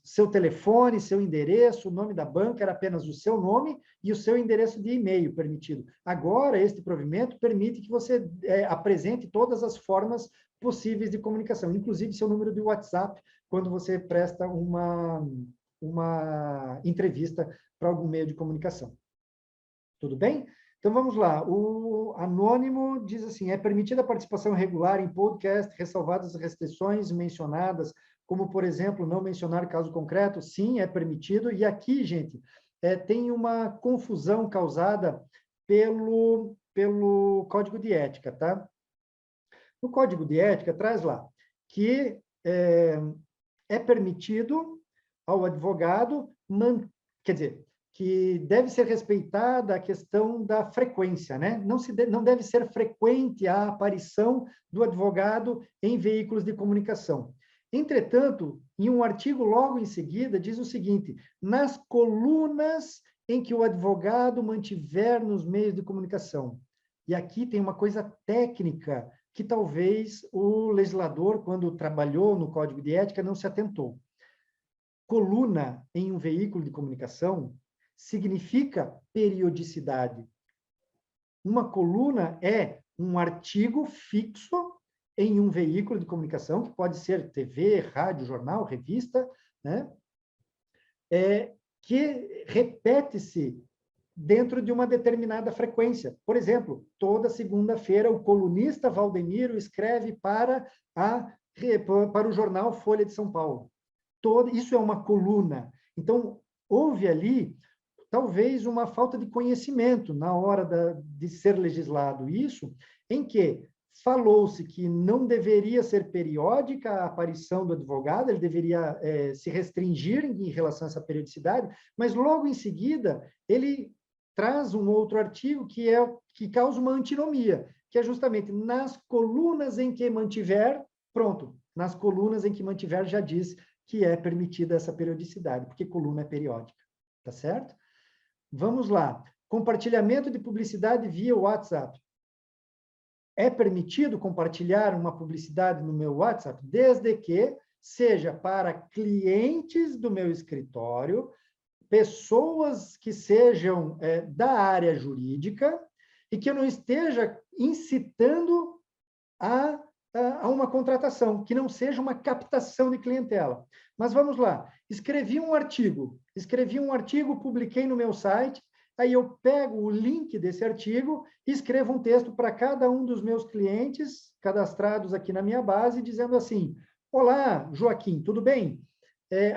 Speaker 2: seu telefone, seu endereço, o nome da banca, era apenas o seu nome e o seu endereço de e-mail permitido. Agora, este provimento permite que você apresente todas as formas possíveis de comunicação, inclusive seu número de WhatsApp, quando você presta uma entrevista para algum meio de comunicação. Tudo bem? Então, vamos lá. O Anônimo diz assim, é permitida a participação regular em podcast, ressalvadas as restrições mencionadas, como, por exemplo, não mencionar caso concreto? Sim, é permitido. E aqui, gente, tem uma confusão causada pelo Código de Ética, tá? No Código de Ética, traz lá que é permitido ao advogado, quer dizer, que deve ser respeitada a questão da frequência, né? Não deve ser frequente a aparição do advogado em veículos de comunicação. Entretanto, em um artigo logo em seguida, diz o seguinte, nas colunas em que o advogado mantiver nos meios de comunicação. E aqui tem uma coisa técnica que talvez o legislador, quando trabalhou no Código de Ética, não se atentou. Coluna em um veículo de comunicação significa periodicidade. Uma coluna é um artigo fixo em um veículo de comunicação, que pode ser TV, rádio, jornal, revista, né? que repete-se dentro de uma determinada frequência. Por exemplo, toda segunda-feira o colunista Valdemiro escreve para o jornal Folha de São Paulo. Isso é uma coluna. Então, houve ali, talvez, uma falta de conhecimento na hora de ser legislado isso, em que falou-se que não deveria ser periódica a aparição do advogado, ele deveria se restringir em relação a essa periodicidade, mas logo em seguida ele traz um outro artigo que causa uma antinomia, que é justamente nas colunas em que mantiver, pronto, nas colunas em que mantiver já diz que é permitida essa periodicidade, porque coluna é periódica, tá certo? Vamos lá. Compartilhamento de publicidade via WhatsApp. É permitido compartilhar uma publicidade no meu WhatsApp, desde que seja para clientes do meu escritório, pessoas que sejam da área jurídica e que eu não esteja incitando a uma contratação, que não seja uma captação de clientela. Mas vamos lá, escrevi um artigo, publiquei no meu site, aí eu pego o link desse artigo e escrevo um texto para cada um dos meus clientes cadastrados aqui na minha base, dizendo assim: olá, Joaquim, tudo bem?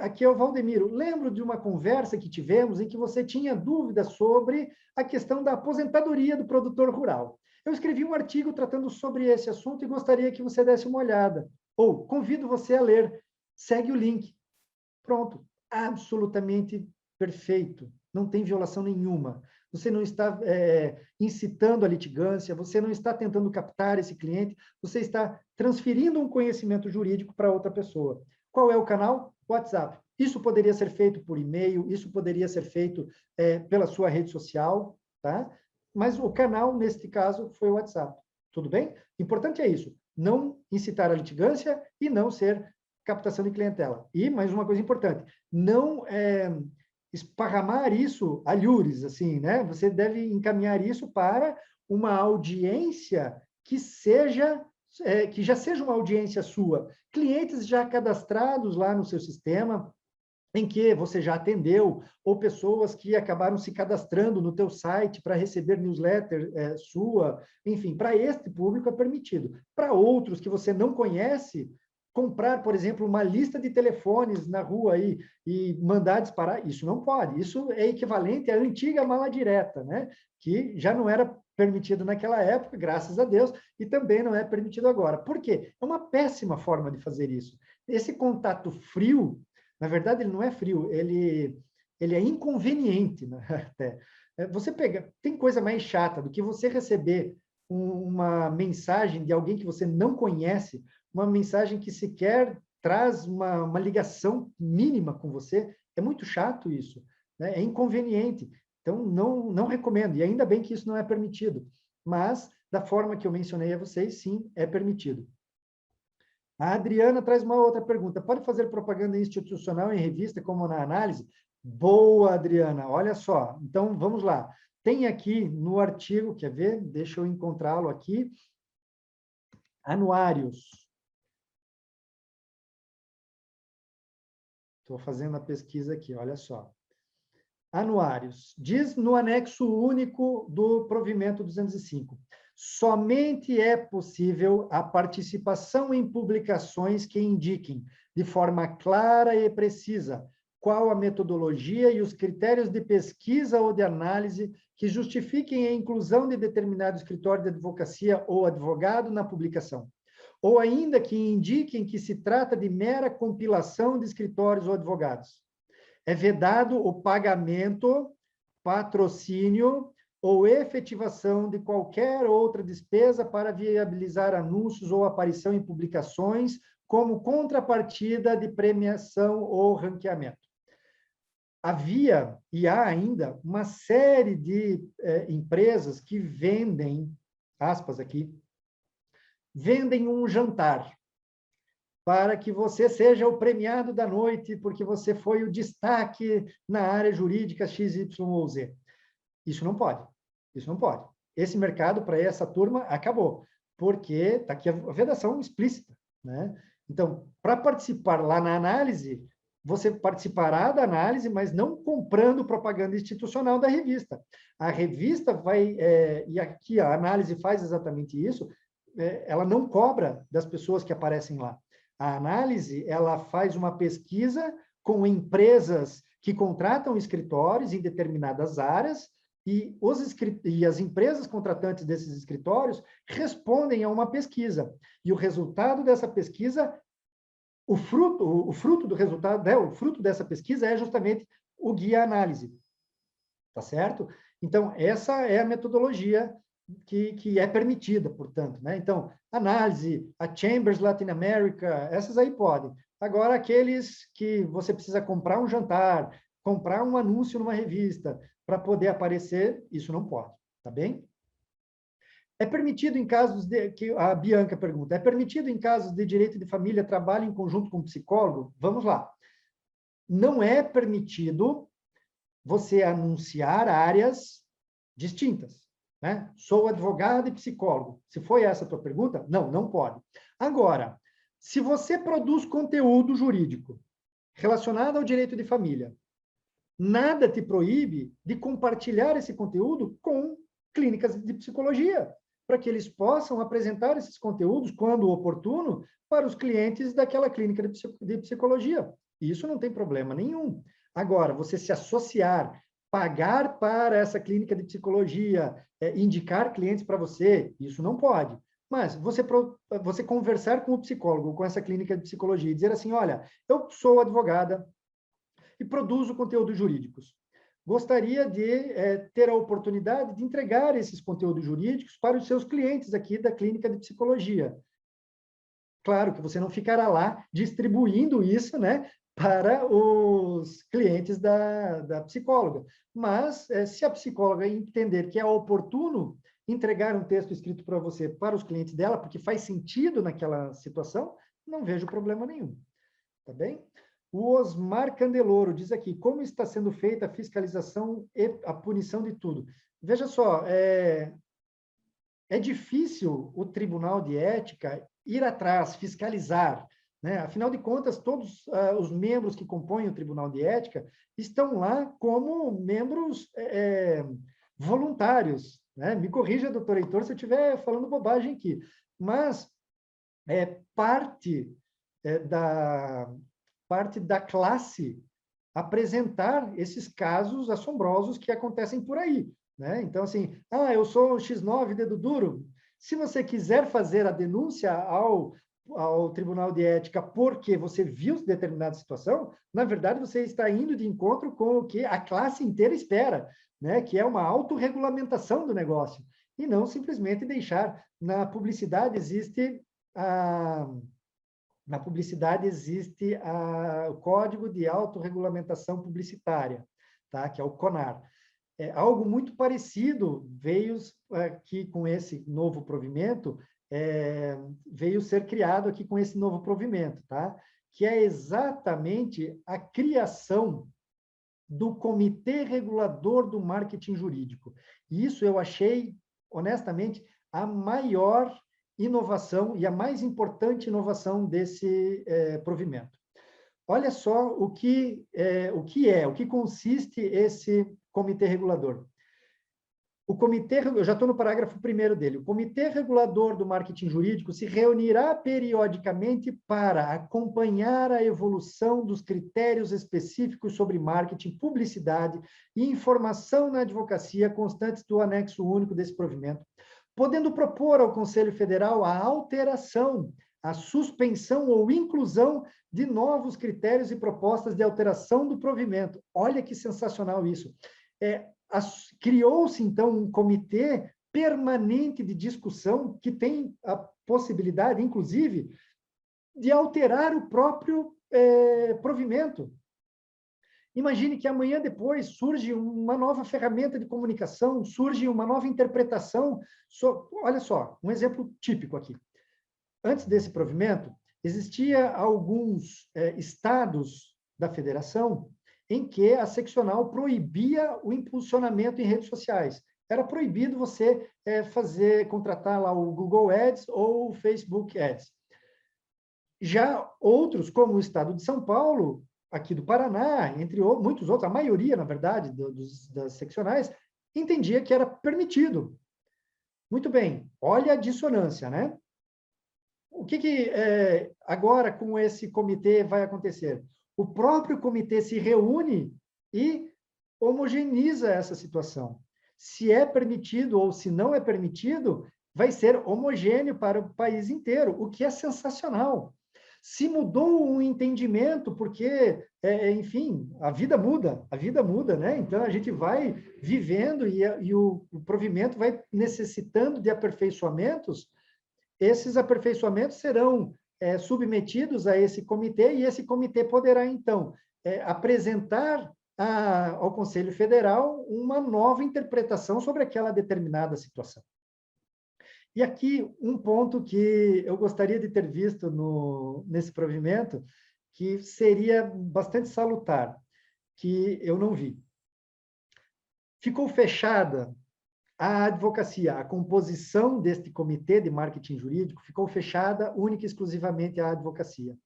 Speaker 2: Aqui é o Valdemiro. Lembro de uma conversa que tivemos em que você tinha dúvidas sobre a questão da aposentadoria do produtor rural. Eu escrevi um artigo tratando sobre esse assunto e gostaria que você desse uma olhada. Ou convido você a ler. Segue o link. Pronto. Absolutamente perfeito. Não tem violação nenhuma. Você não está incitando a litigância, você não está tentando captar esse cliente, você está transferindo um conhecimento jurídico para outra pessoa. Qual é o canal? WhatsApp. Isso poderia ser feito por e-mail, isso poderia ser feito pela sua rede social, tá? Mas o canal, neste caso, foi o WhatsApp. Tudo bem? Importante é isso, não incitar a litigância e não ser captação de clientela. E, mais uma coisa importante, não esparramar isso a lures, assim, né? Você deve encaminhar isso para uma audiência que já seja uma audiência sua. Clientes já cadastrados lá no seu sistema, em que você já atendeu, ou pessoas que acabaram se cadastrando no teu site para receber newsletter sua, enfim, para este público é permitido. Para outros que você não conhece, comprar, por exemplo, uma lista de telefones na rua aí e mandar disparar, isso não pode. Isso é equivalente à antiga mala direta, né? Que já não era permitido naquela época, graças a Deus, e também não é permitido agora. Por quê? É uma péssima forma de fazer isso. Esse contato frio, na verdade, ele não é frio, ele é inconveniente, né? Até. Tem coisa mais chata do que você receber uma mensagem de alguém que você não conhece, uma mensagem que sequer traz uma ligação mínima com você. É muito chato isso, né? É inconveniente. Então, não recomendo. E ainda bem que isso não é permitido. Mas, da forma que eu mencionei a vocês, sim, é permitido. A Adriana traz uma outra pergunta. Pode fazer propaganda institucional em revista, como na análise? Boa, Adriana. Olha só. Então, vamos lá. Tem aqui no artigo, quer ver? Deixa eu encontrá-lo aqui. Anuários. Estou fazendo a pesquisa aqui, olha só. Anuários. Diz no anexo único do provimento 205. Somente é possível a participação em publicações que indiquem, de forma clara e precisa, qual a metodologia e os critérios de pesquisa ou de análise que justifiquem a inclusão de determinado escritório de advocacia ou advogado na publicação, ou ainda que indiquem que se trata de mera compilação de escritórios ou advogados. É vedado o pagamento, patrocínio ou efetivação de qualquer outra despesa para viabilizar anúncios ou aparição em publicações como contrapartida de premiação ou ranqueamento. Havia e há ainda uma série de empresas que vendem, aspas aqui, vendem um jantar para que você seja o premiado da noite, porque você foi o destaque na área jurídica XYZ. Isso não pode. Isso não pode. Esse mercado, para essa turma, acabou, porque está aqui a vedação explícita, né? Então, para participar lá na análise, você participará da análise, mas não comprando propaganda institucional da revista. A revista vai, e aqui a análise faz exatamente isso, ela não cobra das pessoas que aparecem lá. A análise, ela faz uma pesquisa com empresas que contratam escritórios em determinadas áreas, e as empresas contratantes desses escritórios respondem a uma pesquisa. E o resultado dessa pesquisa, o fruto do resultado, né, o fruto dessa pesquisa é justamente o guia análise. Tá certo? Então, essa é a metodologia que é permitida, portanto, né? Então, análise, a Chambers Latin America, essas aí podem. Agora, aqueles que você precisa comprar um jantar, comprar um anúncio numa revista para poder aparecer, isso não pode, tá bem? É permitido em casos de, que a Bianca pergunta, é permitido em casos de direito de família trabalho em conjunto com psicólogo? Vamos lá. Não é permitido você anunciar áreas distintas, né? Sou advogado e psicólogo. Se foi essa a tua pergunta, não, não pode. Agora, se você produz conteúdo jurídico relacionado ao direito de família, nada te proíbe de compartilhar esse conteúdo com clínicas de psicologia, para que eles possam apresentar esses conteúdos, quando oportuno, para os clientes daquela clínica de psicologia. E isso não tem problema nenhum. Agora, você se associar, pagar para essa clínica de psicologia, indicar clientes para você, isso não pode. Mas você conversar com o psicólogo, com essa clínica de psicologia, e dizer assim, olha, eu sou advogada, e produzo conteúdos jurídicos. Gostaria de ter a oportunidade de entregar esses conteúdos jurídicos para os seus clientes aqui da clínica de psicologia. Claro que você não ficará lá distribuindo isso, né, para os clientes da psicóloga. Mas, se a psicóloga entender que é oportuno entregar um texto escrito para você, para os clientes dela, porque faz sentido naquela situação, não vejo problema nenhum. Tá bem? O Osmar Candeloro diz aqui, como está sendo feita a fiscalização e a punição de tudo? Veja só, é difícil o Tribunal de Ética ir atrás, fiscalizar, né? Afinal de contas, todos os membros que compõem o Tribunal de Ética estão lá como membros voluntários, né? Me corrija, doutor Heitor, se eu estiver falando bobagem aqui, mas parte da classe apresentar esses casos assombrosos que acontecem por aí, né? Então, assim, eu sou o X9, dedo duro. Se você quiser fazer a denúncia ao Tribunal de Ética porque você viu determinada situação, na verdade, você está indo de encontro com o que a classe inteira espera, né? Que é uma autorregulamentação do negócio, e não simplesmente deixar. Na publicidade existe o Código de Autorregulamentação Publicitária, tá? Que é o CONAR. Algo muito parecido veio aqui com esse novo provimento, veio ser criado aqui com esse novo provimento, tá? Que é exatamente a criação do Comitê Regulador do Marketing Jurídico. E isso eu achei, honestamente, a maior inovação e a mais importante inovação desse provimento. Olha só o que consiste esse comitê regulador. Eu já estou no parágrafo 1º dele. O Comitê Regulador do Marketing Jurídico se reunirá periodicamente para acompanhar a evolução dos critérios específicos sobre marketing, publicidade e informação na advocacia constantes do anexo único desse provimento, podendo propor ao Conselho Federal a alteração, a suspensão ou inclusão de novos critérios e propostas de alteração do provimento. Olha que sensacional isso. Criou-se, então, um comitê permanente de discussão que tem a possibilidade, inclusive, de alterar o próprio provimento. Imagine que amanhã depois surge uma nova ferramenta de comunicação, surge uma nova interpretação. Olha só, um exemplo típico aqui. Antes desse provimento, existia alguns estados da federação em que a seccional proibia o impulsionamento em redes sociais. Era proibido você contratar lá o Google Ads ou o Facebook Ads. Já outros, como o estado de São Paulo, aqui do Paraná, entre muitos outros, a maioria, na verdade, das seccionais, entendia que era permitido. Muito bem, olha a dissonância, né? O que agora com esse comitê vai acontecer? O próprio comitê se reúne e homogeneiza essa situação. Se é permitido ou se não é permitido, vai ser homogêneo para o país inteiro, o que é sensacional. Se mudou um entendimento, porque, enfim, a vida muda, né? Então, a gente vai vivendo e o provimento vai necessitando de aperfeiçoamentos. Esses aperfeiçoamentos serão submetidos a esse comitê, e esse comitê poderá, então, apresentar ao Conselho Federal uma nova interpretação sobre aquela determinada situação. E aqui, um ponto que eu gostaria de ter visto nesse provimento, que seria bastante salutar, que eu não vi. Ficou fechada a advocacia, a composição deste comitê de marketing jurídico ficou fechada única e exclusivamente à advocacia.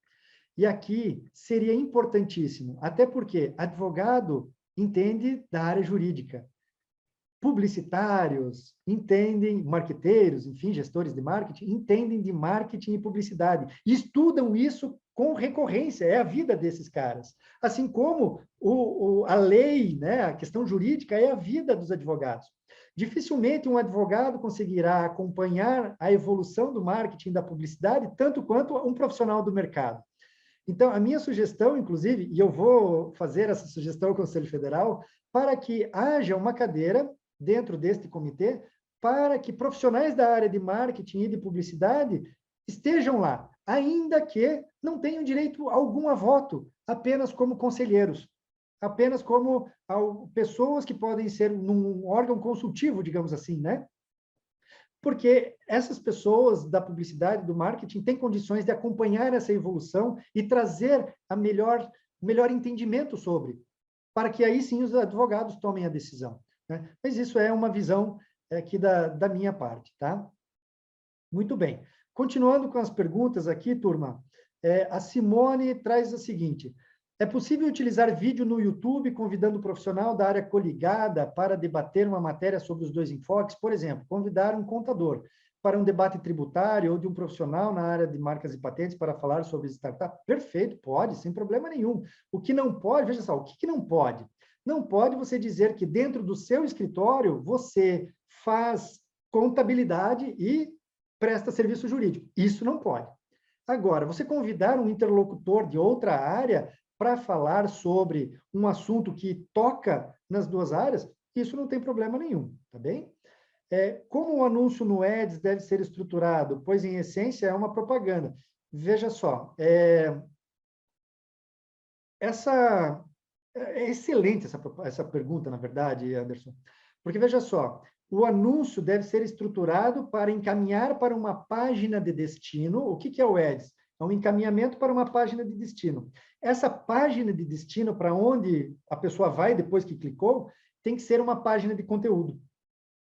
Speaker 2: E aqui seria importantíssimo, até porque advogado entende da área jurídica, publicitários entendem, marqueteiros, enfim, gestores de marketing, entendem de marketing e publicidade, e estudam isso com recorrência, é a vida desses caras. Assim como a lei, né, a questão jurídica é a vida dos advogados. Dificilmente um advogado conseguirá acompanhar a evolução do marketing e da publicidade tanto quanto um profissional do mercado. Então, a minha sugestão, inclusive, e eu vou fazer essa sugestão ao Conselho Federal, para que haja uma cadeira dentro deste comitê, para que profissionais da área de marketing e de publicidade estejam lá, ainda que não tenham direito algum a voto, apenas como conselheiros, apenas como pessoas que podem ser num órgão consultivo, digamos assim, né? Porque essas pessoas da publicidade, do marketing, têm condições de acompanhar essa evolução e trazer o melhor entendimento sobre, para que aí sim os advogados tomem a decisão, né? Mas isso é uma visão aqui da minha parte, tá? Muito bem. Continuando com as perguntas aqui, turma, a Simone traz o seguinte: é possível utilizar vídeo no YouTube convidando o profissional da área coligada para debater uma matéria sobre os dois enfoques? Por exemplo, convidar um contador para um debate tributário ou de um profissional na área de marcas e patentes para falar sobre startup? Perfeito, pode, sem problema nenhum. O que não pode, veja só, o que não pode? Não pode você dizer que dentro do seu escritório você faz contabilidade e presta serviço jurídico. Isso não pode. Agora, você convidar um interlocutor de outra área para falar sobre um assunto que toca nas duas áreas, isso não tem problema nenhum, tá bem? Como o anúncio no Ads deve ser estruturado? Pois, em essência, é uma propaganda. Veja só, é excelente essa pergunta, na verdade, Anderson, porque, veja só, o anúncio deve ser estruturado para encaminhar para uma página de destino. O que é o Ads? É um encaminhamento para uma página de destino. Essa página de destino, para onde a pessoa vai depois que clicou, tem que ser uma página de conteúdo.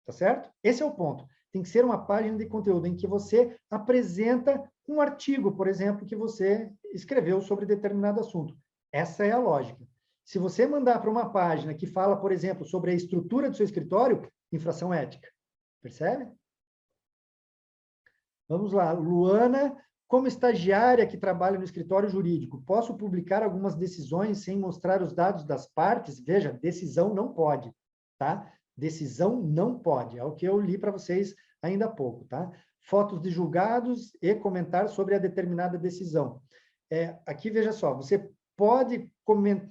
Speaker 2: Tá certo? Esse é o ponto. Tem que ser uma página de conteúdo em que você apresenta um artigo, por exemplo, que você escreveu sobre determinado assunto. Essa é a lógica. Se você mandar para uma página que fala, por exemplo, sobre a estrutura do seu escritório, infração ética. Percebe? Vamos lá. Luana, como estagiária que trabalha no escritório jurídico, posso publicar algumas decisões sem mostrar os dados das partes? Veja, decisão não pode, tá? Decisão não pode. É o que eu li para vocês ainda há pouco, tá? Fotos de julgados e comentar sobre a determinada decisão. Aqui, veja só, você pode comentar.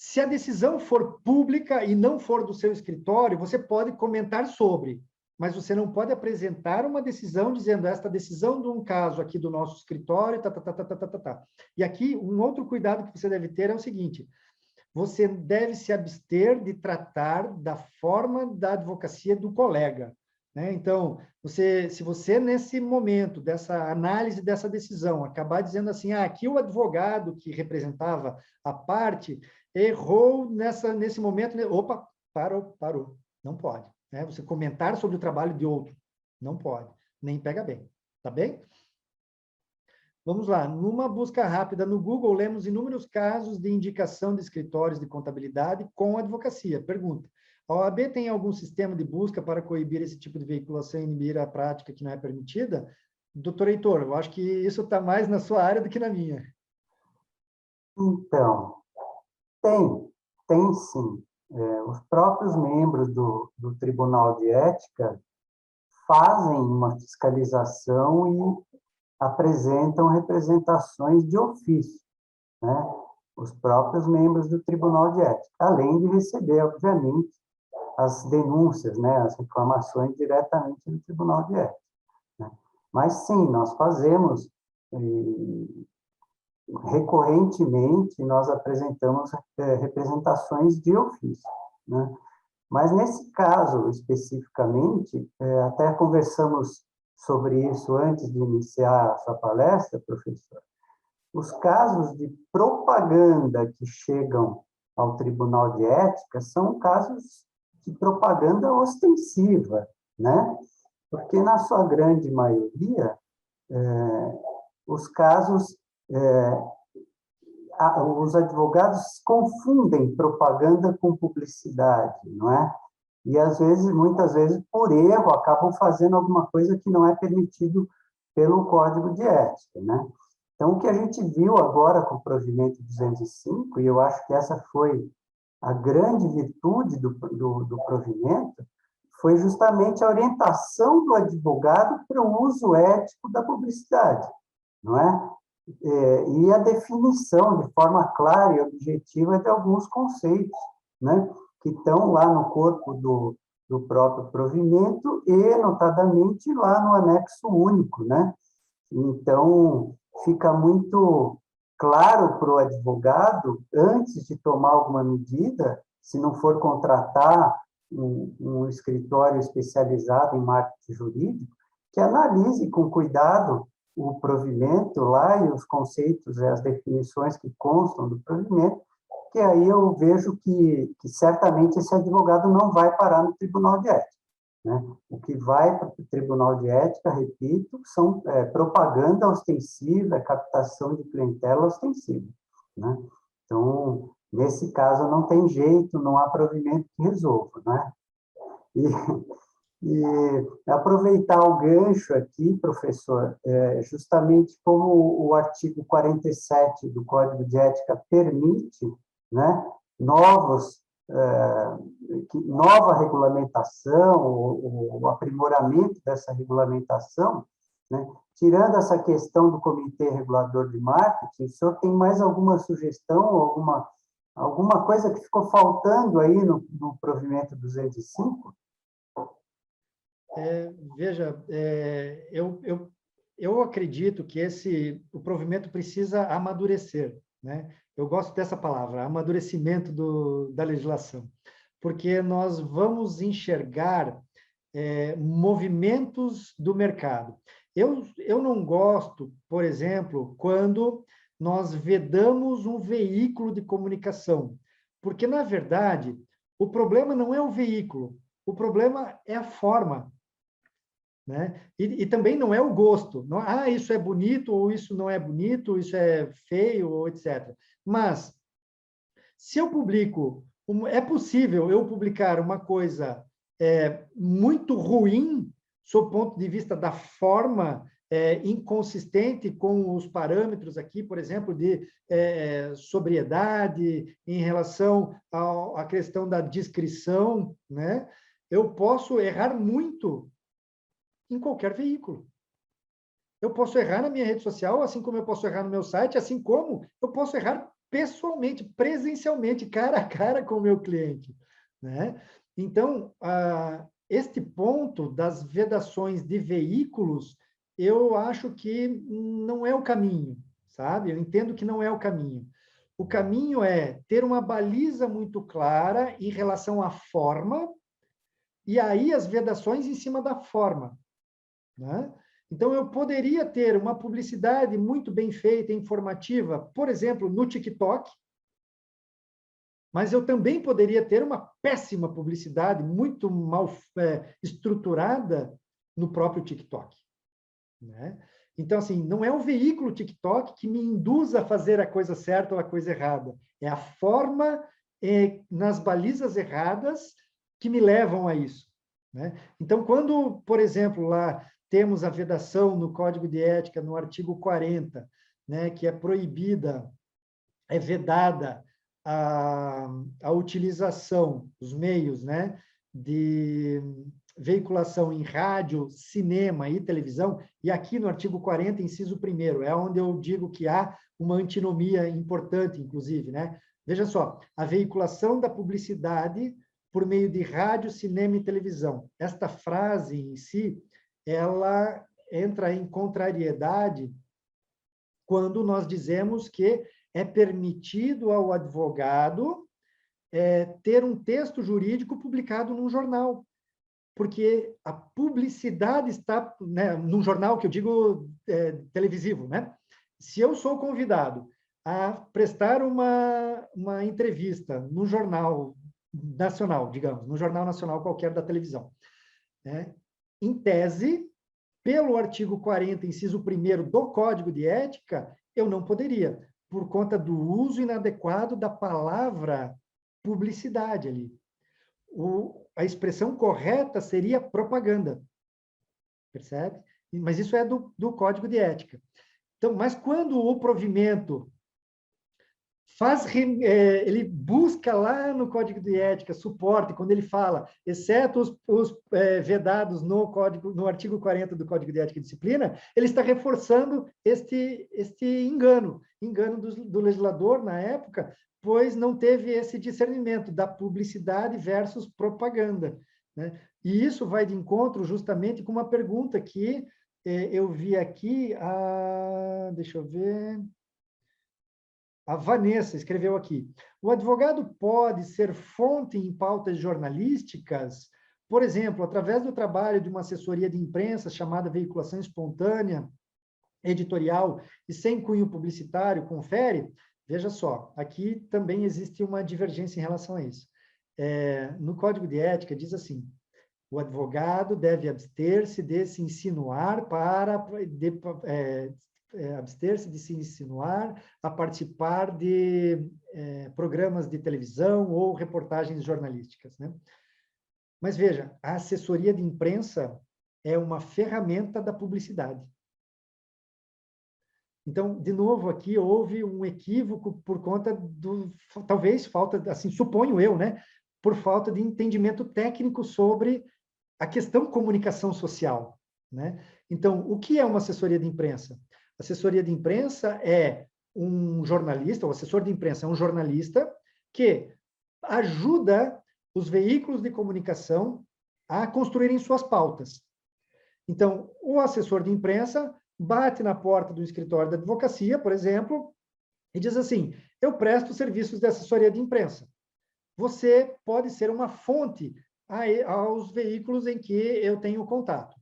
Speaker 2: Se a decisão for pública e não for do seu escritório, você pode comentar sobre, mas você não pode apresentar uma decisão dizendo esta decisão de um caso aqui do nosso escritório, tá. E aqui, um outro cuidado que você deve ter é o seguinte: você deve se abster de tratar da forma da advocacia do colega, né? Então, se você, nesse momento dessa análise dessa decisão, acabar dizendo assim, aqui o advogado que representava a parte errou nesse momento, opa, parou, não pode, né? Você comentar sobre o trabalho de outro, não pode, nem pega bem, tá bem? Vamos lá, numa busca rápida no Google, lemos inúmeros casos de indicação de escritórios de contabilidade com advocacia. Pergunta, a OAB tem algum sistema de busca para coibir esse tipo de veiculação e inibir a prática que não é permitida? Doutor Heitor, eu acho que isso está mais na sua área do que na minha.
Speaker 1: Então, tem sim. Os próprios membros do Tribunal de Ética fazem uma fiscalização e apresentam representações de ofício, né? Os próprios membros do Tribunal de Ética, além de receber, obviamente, as denúncias, né, as reclamações diretamente do Tribunal de Ética, né? Mas, sim, nós fazemos, recorrentemente, nós apresentamos representações de ofício, né? Mas, nesse caso, especificamente, até conversamos sobre isso antes de iniciar a sua palestra, professor. Os casos de propaganda que chegam ao Tribunal de Ética são casos de propaganda ostensiva, né? Porque, na sua grande maioria, os casos, os advogados confundem propaganda com publicidade, não é? E, às vezes, muitas vezes, por erro, acabam fazendo alguma coisa que não é permitido pelo Código de Ética, né? Então, o que a gente viu agora com o provimento 205, e eu acho que essa foi a grande virtude do provimento, foi justamente a orientação do advogado para o uso ético da publicidade, não é? E a definição de forma clara e objetiva de alguns conceitos, né, que estão lá no corpo do próprio provimento e, notadamente, lá no anexo único, né? Então, fica muito claro para o advogado, antes de tomar alguma medida, se não for contratar um escritório especializado em marketing jurídico, que analise com cuidado o provimento lá e os conceitos e as definições que constam do provimento, que aí eu vejo que certamente esse advogado não vai parar no Tribunal de Ética, né? O que vai para o Tribunal de Ética, repito, são propaganda ostensiva, captação de clientela ostensiva, né? Então, nesse caso, não tem jeito, não há provimento que resolva, né? E aproveitar o gancho aqui, professor, justamente como o artigo 47 do Código de Ética permite, né, nova regulamentação, o aprimoramento dessa regulamentação, né, tirando essa questão do Comitê Regulador de Marketing, o senhor tem mais alguma sugestão, alguma coisa que ficou faltando aí no provimento 205?
Speaker 2: Veja, eu acredito que o provimento precisa amadurecer, né? Eu gosto dessa palavra, amadurecimento da legislação, porque nós vamos enxergar movimentos do mercado. Eu não gosto, por exemplo, quando nós vedamos um veículo de comunicação, porque, na verdade, o problema não é o veículo, o problema é a forma, né? E também não é o gosto. Não, isso é bonito ou isso não é bonito, isso é feio, ou etc. Mas, se eu publico, é possível eu publicar uma coisa muito ruim, sob o ponto de vista da forma inconsistente com os parâmetros aqui, por exemplo, de sobriedade, em relação à questão da discrição, né? Eu posso errar muito em qualquer veículo. Eu posso errar na minha rede social, assim como eu posso errar no meu site, assim como eu posso errar pessoalmente, presencialmente, cara a cara com o meu cliente, né? Então, este ponto das vedações de veículos, eu acho que não é o caminho, sabe? Eu entendo que não é o caminho. O caminho é ter uma baliza muito clara em relação à forma, e aí as vedações em cima da forma, né? Então, eu poderia ter uma publicidade muito bem feita, informativa, por exemplo, no TikTok, mas eu também poderia ter uma péssima publicidade, muito mal estruturada, no próprio TikTok, né? Então, assim, não é o veículo TikTok que me induz a fazer a coisa certa ou a coisa errada. É a forma nas balizas erradas que me levam a isso, né? Então, quando, por exemplo, lá temos a vedação no Código de Ética, no artigo 40, né, que é proibida, é vedada a utilização, os meios, né, de veiculação em rádio, cinema e televisão, e aqui no artigo 40, inciso 1º, é onde eu digo que há uma antinomia importante, inclusive, né? Veja só, a veiculação da publicidade por meio de rádio, cinema e televisão. Esta frase em si, ela entra em contrariedade quando nós dizemos que é permitido ao advogado ter um texto jurídico publicado num jornal, porque a publicidade está, né, num jornal que eu digo televisivo, né? Se eu sou convidado a prestar uma entrevista no jornal nacional, digamos, no jornal nacional qualquer da televisão, né? Em tese, pelo artigo 40, inciso 1º do Código de Ética, eu não poderia, por conta do uso inadequado da palavra publicidade ali. A expressão correta seria propaganda, percebe? Mas isso é do Código de Ética. Então, mas quando o provimento ele busca lá no Código de Ética suporte, quando ele fala, exceto os vedados no artigo 40 do Código de Ética e Disciplina, ele está reforçando este engano do legislador na época, pois não teve esse discernimento da publicidade versus propaganda, né? E isso vai de encontro justamente com uma pergunta que eu vi aqui, deixa eu ver... A Vanessa escreveu aqui: o advogado pode ser fonte em pautas jornalísticas, por exemplo, através do trabalho de uma assessoria de imprensa chamada veiculação espontânea, editorial e sem cunho publicitário, confere? Veja só, aqui também existe uma divergência em relação a isso. No Código de Ética diz assim: o advogado deve abster-se de se insinuar abster-se de se insinuar a participar de programas de televisão ou reportagens jornalísticas, né? Mas veja, a assessoria de imprensa é uma ferramenta da publicidade. Então, de novo, aqui houve um equívoco por conta talvez falta, assim, suponho eu, né, por falta de entendimento técnico sobre a questão comunicação social, né? Então, o que é uma assessoria de imprensa? Assessoria de imprensa é um jornalista, o assessor de imprensa é um jornalista que ajuda os veículos de comunicação a construírem suas pautas. Então, o assessor de imprensa bate na porta do escritório da advocacia, por exemplo, e diz assim: eu presto serviços de assessoria de imprensa. Você pode ser uma fonte aos veículos em que eu tenho contato.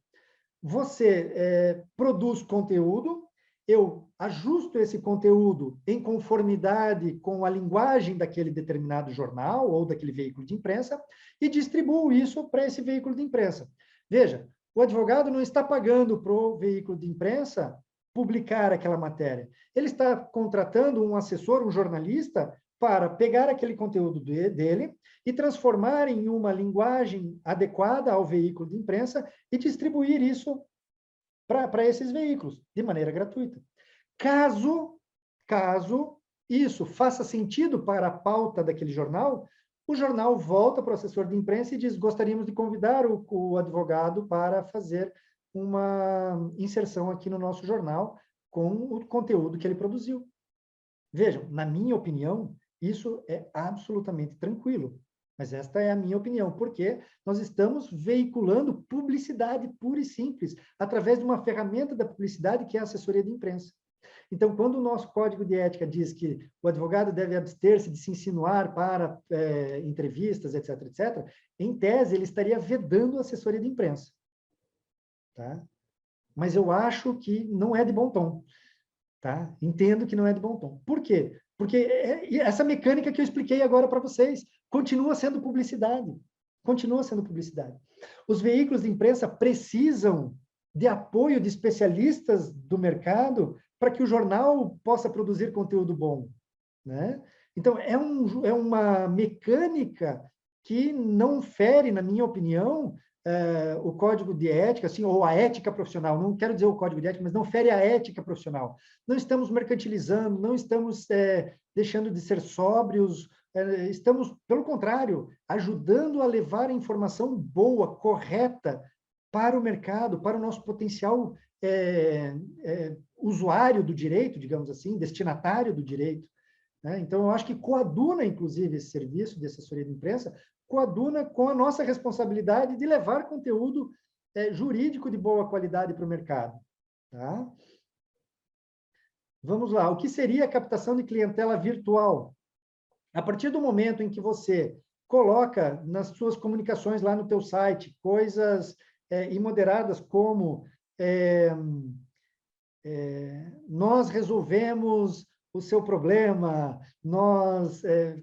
Speaker 2: Você produz conteúdo, eu ajusto esse conteúdo em conformidade com a linguagem daquele determinado jornal ou daquele veículo de imprensa e distribuo isso para esse veículo de imprensa. Veja, o advogado não está pagando para o veículo de imprensa publicar aquela matéria. Ele está contratando um assessor, um jornalista, para pegar aquele conteúdo dele e transformar em uma linguagem adequada ao veículo de imprensa e distribuir isso para esses veículos, de maneira gratuita. Caso isso faça sentido para a pauta daquele jornal, o jornal volta para o assessor de imprensa e diz: gostaríamos de convidar o advogado para fazer uma inserção aqui no nosso jornal com o conteúdo que ele produziu. Vejam, na minha opinião, isso é absolutamente tranquilo. Mas esta é a minha opinião, porque nós estamos veiculando publicidade pura e simples, através de uma ferramenta da publicidade que é a assessoria de imprensa. Então, quando o nosso Código de Ética diz que o advogado deve abster-se de se insinuar para entrevistas, etc., etc., em tese, ele estaria vedando a assessoria de imprensa. Tá? Mas eu acho que não é de bom tom. Tá? Entendo que não é de bom tom. Por quê? Porque essa mecânica que eu expliquei agora para vocês continua sendo publicidade. Continua sendo publicidade. Os veículos de imprensa precisam de apoio de especialistas do mercado para que o jornal possa produzir conteúdo bom, né? Então, é uma mecânica que não fere, na minha opinião, o código de ética, assim, ou a ética profissional. Não quero dizer o código de ética, mas não fere a ética profissional. Não estamos mercantilizando, não estamos deixando de ser sóbrios, estamos, pelo contrário, ajudando a levar a informação boa, correta, para o mercado, para o nosso potencial usuário do direito, digamos assim, destinatário do direito, né? Então, eu acho que coaduna, inclusive, esse serviço de assessoria de imprensa, coaduna com a nossa responsabilidade de levar conteúdo jurídico de boa qualidade para o mercado. Tá? Vamos lá. O que seria a captação de clientela virtual? A partir do momento em que você coloca nas suas comunicações lá no teu site coisas imoderadas como nós resolvemos o seu problema,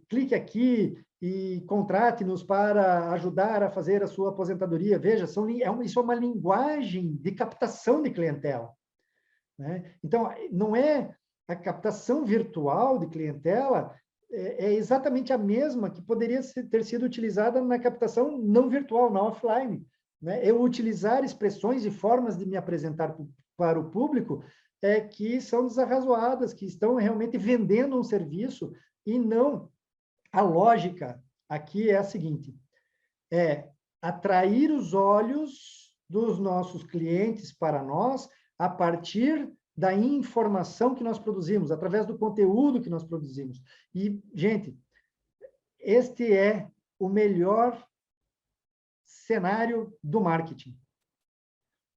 Speaker 2: clique aqui e contrate-nos para ajudar a fazer a sua aposentadoria. Veja, isso é uma linguagem de captação de clientela, né? Então, não é a captação virtual de clientela, é exatamente a mesma que poderia ter sido utilizada na captação não virtual, na offline, né? Eu utilizar expressões e formas de me apresentar para o público que são desarrazoadas, que estão realmente vendendo um serviço, e não. A lógica aqui é a seguinte: atrair os olhos dos nossos clientes para nós a partir da informação que nós produzimos, através do conteúdo que nós produzimos. E, gente, este é o melhor cenário do marketing.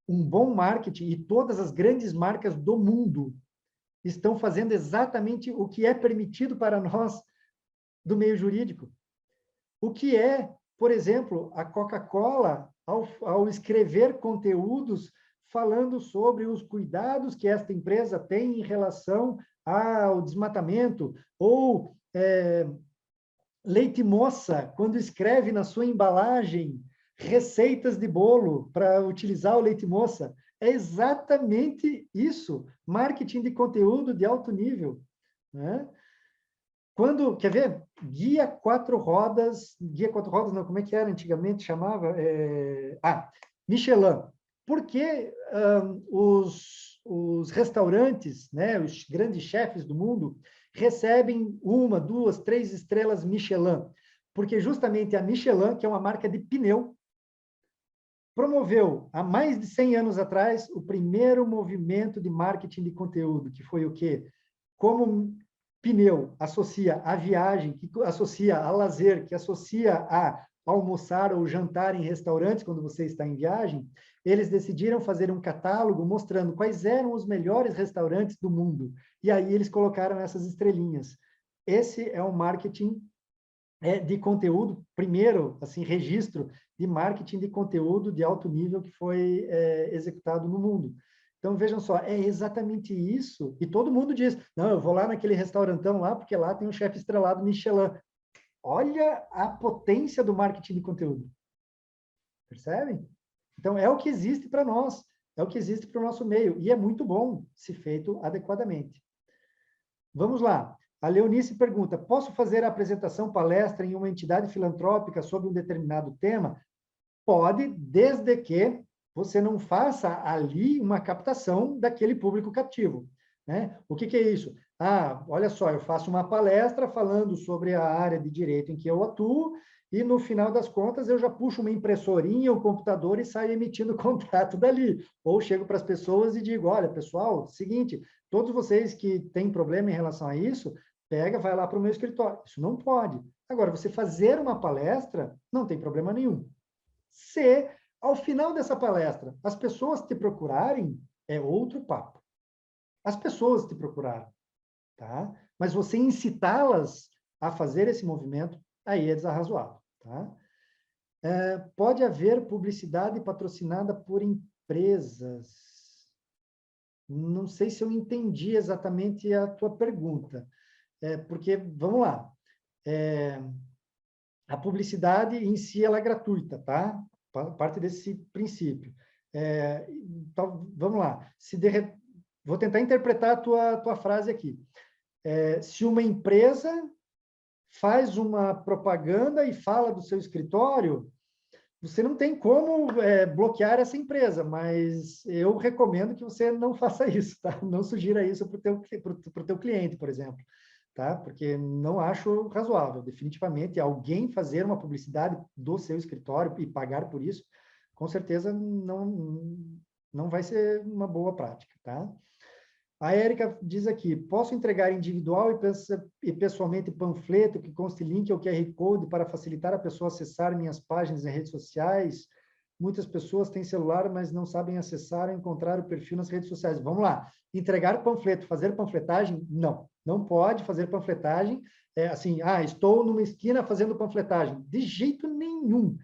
Speaker 2: Um bom marketing, e todas as grandes marcas do mundo estão fazendo exatamente o que é permitido para nós do meio jurídico. O que é, por exemplo, a Coca-Cola, ao escrever conteúdos falando sobre os cuidados que esta empresa tem em relação ao desmatamento, ou Leite Moça, quando escreve na sua embalagem receitas de bolo para utilizar o Leite Moça. É exatamente isso, marketing de conteúdo de alto nível, né? Quer ver? Guia quatro rodas não, como é que era antigamente, chamava? Michelin. Por que os restaurantes, né, os grandes chefes do mundo, recebem 1, 2, 3 estrelas Michelin? Porque justamente a Michelin, que é uma marca de pneu, promoveu, há mais de 100 anos atrás, o primeiro movimento de marketing de conteúdo, que foi o quê? Como pneu associa a viagem, que associa a lazer, que associa a almoçar ou jantar em restaurantes quando você está em viagem, eles decidiram fazer um catálogo mostrando quais eram os melhores restaurantes do mundo. E aí eles colocaram essas estrelinhas. Esse é o marketing de conteúdo, primeiro, assim, registro de marketing de conteúdo de alto nível que foi executado no mundo. Então, vejam só, é exatamente isso. E todo mundo diz, não, eu vou lá naquele restaurantão lá, porque lá tem um chefe estrelado Michelin. Olha a potência do marketing de conteúdo. Percebem? Então, é o que existe para nós, é o que existe para o nosso meio. E é muito bom se feito adequadamente. Vamos lá. A Leonice pergunta, posso fazer a apresentação palestra em uma entidade filantrópica sobre um determinado tema? Pode, desde que você não faça ali uma captação daquele público cativo, né? O que é isso? Olha só, eu faço uma palestra falando sobre a área de direito em que eu atuo e, no final das contas, eu já puxo uma impressorinha, um computador e saio emitindo contrato dali. Ou chego para as pessoas e digo, olha, pessoal, seguinte, todos vocês que têm problema em relação a isso, vai lá para o meu escritório. Isso não pode. Agora, você fazer uma palestra, não tem problema nenhum. Se, ao final dessa palestra, as pessoas te procurarem, é outro papo. As pessoas te procuraram, tá? Mas você incitá-las a fazer esse movimento, aí é desarrazoável, tá? Pode haver publicidade patrocinada por empresas. Não sei se eu entendi exatamente a tua pergunta. Porque, vamos lá, a publicidade em si ela é gratuita, tá? Parte desse princípio. Então, vamos lá. Vou tentar interpretar a tua frase aqui. Se uma empresa faz uma propaganda e fala do seu escritório, você não tem como bloquear essa empresa, mas eu recomendo que você não faça isso, tá? Não sugira isso para o teu cliente, por exemplo, tá? Porque não acho razoável, definitivamente, alguém fazer uma publicidade do seu escritório e pagar por isso, com certeza não vai ser uma boa prática, tá? A Érica diz aqui, posso entregar individual e pessoalmente panfleto que conste link ou QR Code para facilitar a pessoa acessar minhas páginas em redes sociais? Muitas pessoas têm celular, mas não sabem acessar ou encontrar o perfil nas redes sociais. Vamos lá. Entregar panfleto, fazer panfletagem? Não. Não pode fazer panfletagem. Assim, estou numa esquina fazendo panfletagem. De jeito nenhum.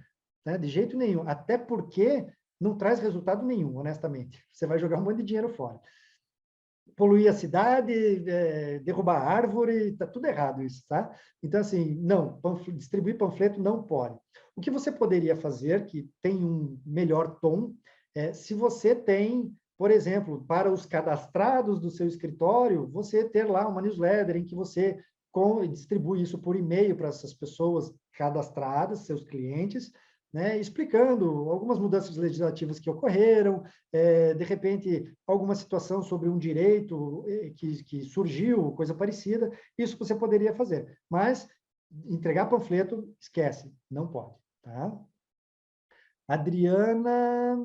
Speaker 2: Né? De jeito nenhum. Até porque não traz resultado nenhum, honestamente. Você vai jogar um monte de dinheiro fora. Poluir a cidade, derrubar árvore, está tudo errado isso, tá? Então, assim, não, distribuir panfleto não pode. O que você poderia fazer, que tem um melhor tom, se você tem, por exemplo, para os cadastrados do seu escritório, você ter lá uma newsletter em que você distribui isso por e-mail para essas pessoas cadastradas, seus clientes, né, explicando algumas mudanças legislativas que ocorreram, de repente, alguma situação sobre um direito que surgiu, coisa parecida, isso você poderia fazer. Mas entregar panfleto, esquece, não pode. Tá? Adriana,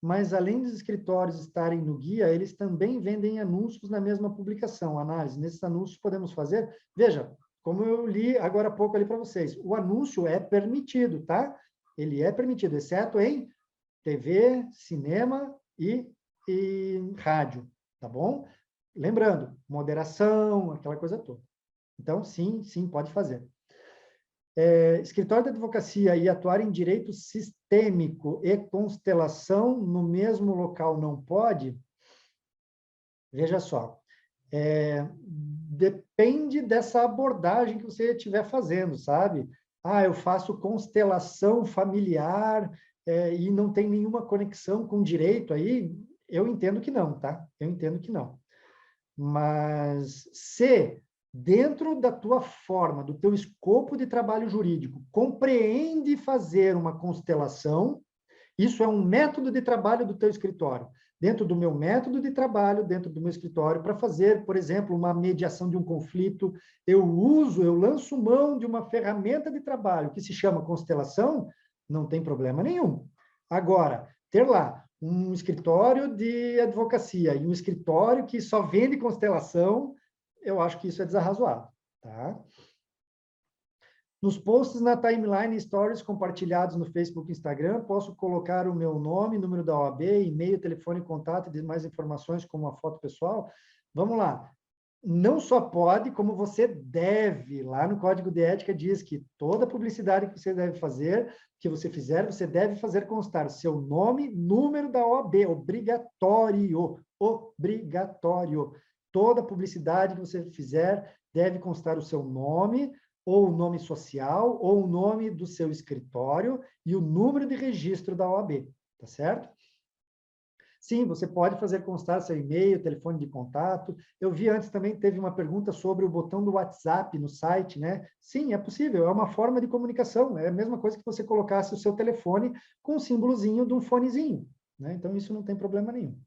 Speaker 2: mas além dos escritórios estarem no guia, eles também vendem anúncios na mesma publicação. Análise, nesses anúncios podemos fazer... Veja, como eu li agora há pouco ali para vocês, o anúncio é permitido, tá? Ele é permitido, exceto em TV, cinema e rádio, tá bom? Lembrando, moderação, aquela coisa toda. Então, sim, pode fazer. Escritório de advocacia e atuar em direito sistêmico e constelação no mesmo local não pode? Veja só, depende dessa abordagem que você estiver fazendo, sabe? Eu faço constelação familiar e não tem nenhuma conexão com direito aí, eu entendo que não, tá? Eu entendo que não. Mas se dentro da tua forma, do teu escopo de trabalho jurídico, compreende fazer uma constelação, isso é um método de trabalho do teu escritório. Dentro do meu método de trabalho, dentro do meu escritório, para fazer, por exemplo, uma mediação de um conflito, eu lanço mão de uma ferramenta de trabalho que se chama constelação, não tem problema nenhum. Agora, ter lá um escritório de advocacia e um escritório que só vende constelação, eu acho que isso é desarrazoável, tá? Nos posts na timeline stories compartilhados no Facebook e Instagram, posso colocar o meu nome, número da OAB, e-mail, telefone, contato e mais informações como a foto pessoal. Vamos lá. Não só pode, como você deve. Lá no Código de Ética diz que toda publicidade que você deve fazer, que você fizer, você deve fazer constar seu nome, número da OAB, obrigatório, obrigatório. Toda publicidade que você fizer deve constar o seu nome, ou o nome social, ou o nome do seu escritório e o número de registro da OAB, tá certo? Sim, você pode fazer constar seu e-mail, telefone de contato. Eu vi antes também, teve uma pergunta sobre o botão do WhatsApp no site, né? Sim, é possível, é uma forma de comunicação, é a mesma coisa que você colocasse o seu telefone com um símbolozinho de um fonezinho, né? Então, isso não tem problema nenhum.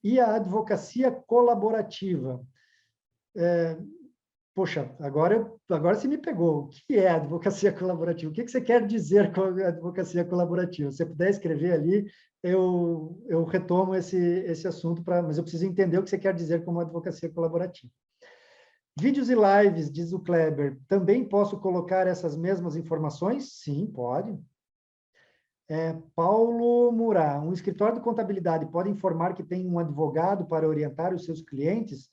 Speaker 2: E a advocacia colaborativa? Poxa, agora você me pegou. O que é advocacia colaborativa? O que você quer dizer com a advocacia colaborativa? Se você puder escrever ali, eu retomo esse assunto, mas eu preciso entender o que você quer dizer como advocacia colaborativa. Vídeos e lives, diz o Kleber, também posso colocar essas mesmas informações? Sim, pode. Paulo Murat, um escritório de contabilidade pode informar que tem um advogado para orientar os seus clientes?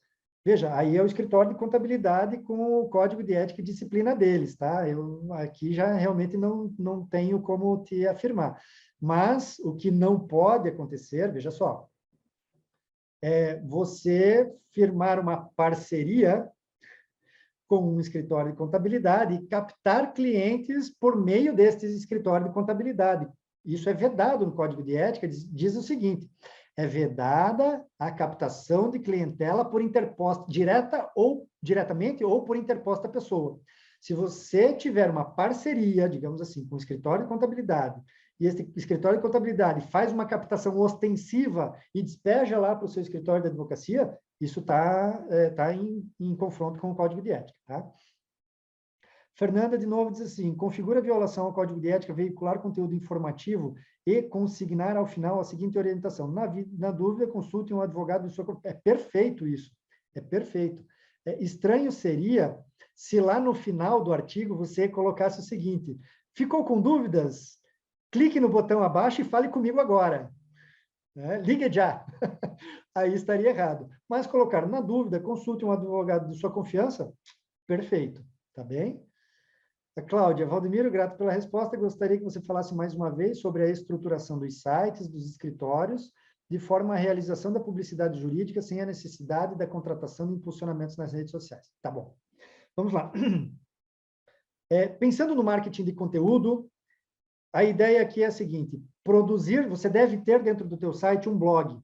Speaker 2: Veja, aí é o escritório de contabilidade com o código de ética e disciplina deles, tá? Eu aqui já realmente não tenho como te afirmar. Mas o que não pode acontecer, veja só, é você firmar uma parceria com um escritório de contabilidade e captar clientes por meio deste escritório de contabilidade. isso é vedado no Código de Ética, diz o seguinte: é vedada a captação de clientela por interposta, diretamente ou por interposta pessoa. Se você tiver uma parceria, digamos assim, com o escritório de contabilidade, e esse escritório de contabilidade faz uma captação ostensiva e despeja lá para o seu escritório de advocacia, isso está em confronto com o Código de Ética, tá? Fernanda, de novo, diz assim, configura a violação ao Código de Ética, veicular conteúdo informativo e consignar ao final a seguinte orientação. Na dúvida, consulte um advogado de sua... É perfeito isso, é perfeito. Estranho seria se lá no final do artigo você colocasse o seguinte: ficou com dúvidas? Clique no botão abaixo e fale comigo agora. Ligue já. Aí estaria errado. Mas colocar na dúvida, consulte um advogado de sua confiança, perfeito, tá bem? A Cláudia, Valdemiro, grato pela resposta. Gostaria que você falasse mais uma vez sobre a estruturação dos sites, dos escritórios, de forma à realização da publicidade jurídica sem a necessidade da contratação de impulsionamentos nas redes sociais. Tá bom. Vamos lá. Pensando no marketing de conteúdo, a ideia aqui é a seguinte: você deve ter dentro do teu site um blog.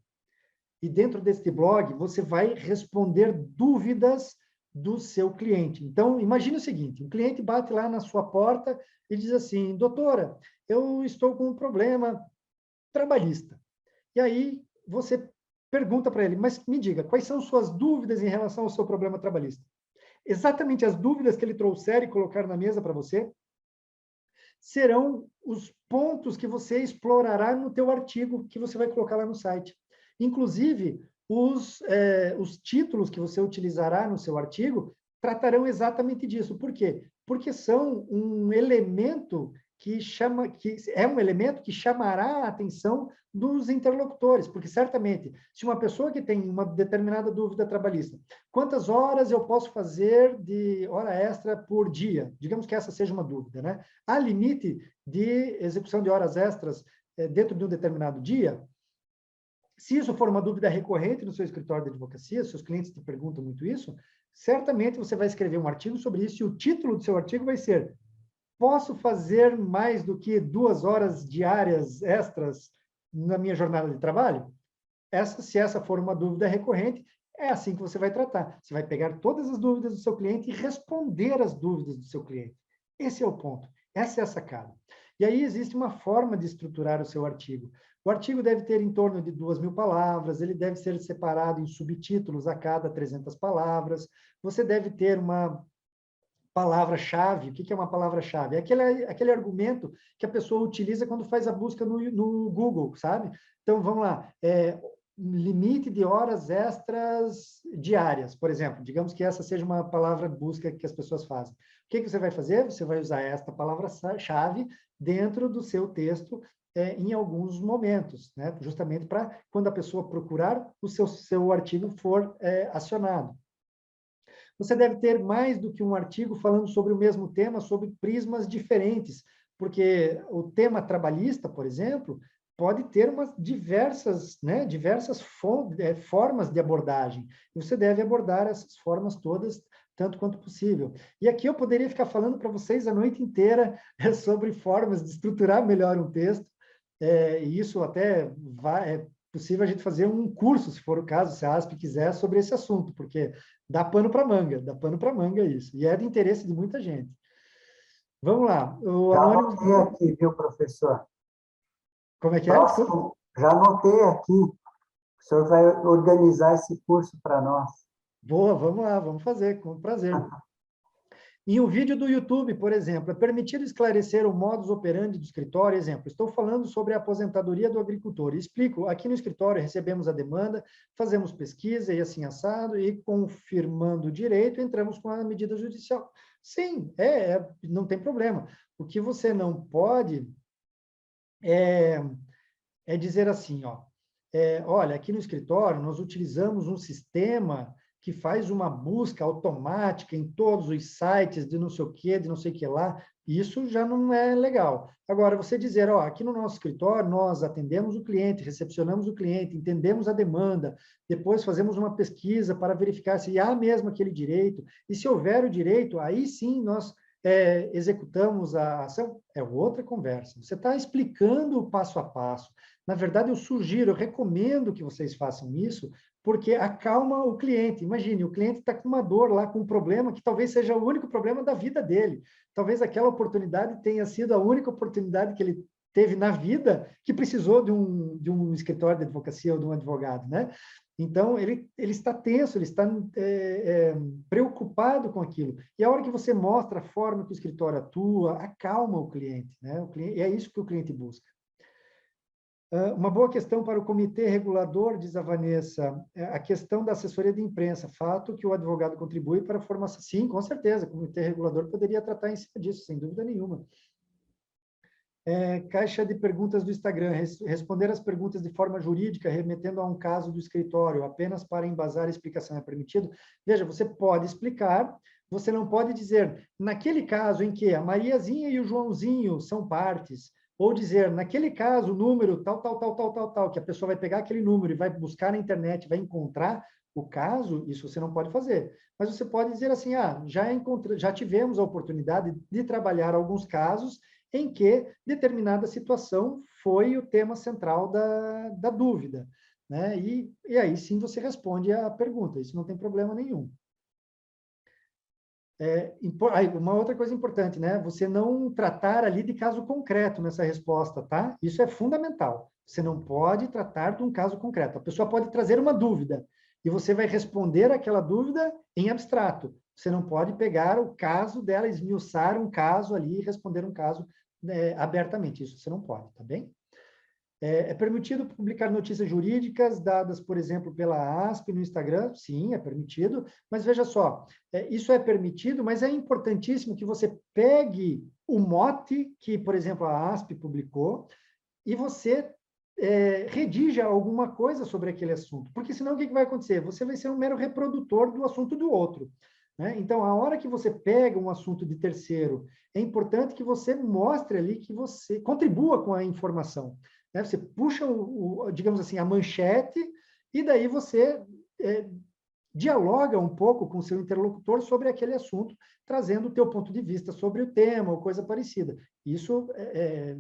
Speaker 2: E dentro deste blog, você vai responder dúvidas do seu cliente. Então, imagine o seguinte: um cliente bate lá na sua porta e diz assim: doutora, eu estou com um problema trabalhista. E aí, você pergunta para ele: mas me diga, quais são suas dúvidas em relação ao seu problema trabalhista? Exatamente as dúvidas que ele trouxer e colocar na mesa para você serão os pontos que você explorará no teu artigo que você vai colocar lá no site. Inclusive, os títulos que você utilizará no seu artigo tratarão exatamente disso. Por quê? Porque são um elemento que chamará a atenção dos interlocutores, porque certamente, se uma pessoa que tem uma determinada dúvida trabalhista, quantas horas eu posso fazer de hora extra por dia? Digamos que essa seja uma dúvida, né? Há limite de execução de horas extras dentro de um determinado dia? Se isso for uma dúvida recorrente no seu escritório de advocacia, seus clientes te perguntam muito isso, certamente você vai escrever um artigo sobre isso e o título do seu artigo vai ser: posso fazer mais do que 2 horas diárias extras na minha jornada de trabalho? Se essa for uma dúvida recorrente, é assim que você vai tratar. Você vai pegar todas as dúvidas do seu cliente e responder às dúvidas do seu cliente. Esse é o ponto. Essa é a sacada. E aí existe uma forma de estruturar o seu artigo. O artigo deve ter em torno de 2.000 palavras, ele deve ser separado em subtítulos a cada 300 palavras. Você deve ter uma palavra-chave. O que é uma palavra-chave? É aquele argumento que a pessoa utiliza quando faz a busca no Google, sabe? Então, vamos lá. Limite de horas extras diárias, por exemplo. Digamos que essa seja uma palavra-busca que as pessoas fazem. O que você vai fazer? Você vai usar esta palavra-chave dentro do seu texto em alguns momentos, né? Justamente para quando a pessoa procurar, o seu artigo for acionado. Você deve ter mais do que um artigo falando sobre o mesmo tema, sobre prismas diferentes, porque o tema trabalhista, por exemplo, pode ter diversas formas de abordagem. E você deve abordar essas formas todas tanto quanto possível. E aqui eu poderia ficar falando para vocês a noite inteira sobre formas de estruturar melhor um texto, e isso até é possível a gente fazer um curso, se for o caso, se a ASP quiser, sobre esse assunto, porque dá pano para manga isso. E é de interesse de muita gente. Vamos lá. O
Speaker 1: Já
Speaker 2: Anônimo...
Speaker 1: anotei aqui, viu, professor?
Speaker 2: Como é que é?
Speaker 1: Próximo, já anotei aqui. O senhor vai organizar esse curso para nós.
Speaker 2: Boa, vamos lá, vamos fazer, com prazer. Em um vídeo do YouTube, por exemplo, é permitido esclarecer o modus operandi do escritório? Exemplo, estou falando sobre a aposentadoria do agricultor. Explico, aqui no escritório recebemos a demanda, fazemos pesquisa e assim assado, e confirmando o direito, entramos com a medida judicial. Sim, não tem problema. O que você não pode é dizer assim, olha, aqui no escritório nós utilizamos um sistema que faz uma busca automática em todos os sites de não sei o quê, de não sei o que lá, isso já não é legal. Agora, você dizer, aqui no nosso escritório nós atendemos o cliente, recepcionamos o cliente, entendemos a demanda, depois fazemos uma pesquisa para verificar se há mesmo aquele direito, e se houver o direito, aí sim nós executamos a ação, é outra conversa. Você está explicando o passo a passo. Na verdade, eu sugiro, eu recomendo que vocês façam isso, porque acalma o cliente. Imagine, o cliente está com uma dor lá, com um problema que talvez seja o único problema da vida dele. Talvez aquela oportunidade tenha sido a única oportunidade que ele teve na vida que precisou de um escritório de advocacia ou de um advogado, né? Então, ele está tenso, ele está preocupado com aquilo. E a hora que você mostra a forma que o escritório atua, acalma o cliente, né? É isso que o cliente busca. Uma boa questão para o comitê regulador, diz a Vanessa, a questão da assessoria de imprensa, fato que o advogado contribui para a formação. Sim, com certeza, o comitê regulador poderia tratar em cima disso, sem dúvida nenhuma. Caixa de perguntas do Instagram, responder as perguntas de forma jurídica, remetendo a um caso do escritório, apenas para embasar a explicação é permitido? Veja, você pode explicar, você não pode dizer, naquele caso em que a Mariazinha e o Joãozinho são partes, ou dizer, naquele caso, o número tal, que a pessoa vai pegar aquele número e vai buscar na internet, vai encontrar o caso, isso você não pode fazer. Mas você pode dizer assim, já tivemos a oportunidade de trabalhar alguns casos em que determinada situação foi o tema central da dúvida, né? E aí sim você responde a pergunta, isso não tem problema nenhum. Uma outra coisa importante, né? Você não tratar ali de caso concreto nessa resposta, tá? Isso é fundamental. Você não pode tratar de um caso concreto. A pessoa pode trazer uma dúvida e você vai responder aquela dúvida em abstrato. Você não pode pegar o caso dela, esmiuçar um caso ali e responder um caso abertamente. Isso você não pode, tá bem? É permitido publicar notícias jurídicas dadas, por exemplo, pela ASP no Instagram? Sim, é permitido. Mas veja só, isso é permitido, mas é importantíssimo que você pegue o mote que, por exemplo, a ASP publicou e você redija alguma coisa sobre aquele assunto. Porque senão o que vai acontecer? Você vai ser um mero reprodutor do assunto do outro. Né? Então, a hora que você pega um assunto de terceiro, é importante que você mostre ali que você contribua com a informação. Né? Você puxa, digamos assim, a manchete e daí você dialoga um pouco com o seu interlocutor sobre aquele assunto, trazendo o teu ponto de vista sobre o tema ou coisa parecida. Isso,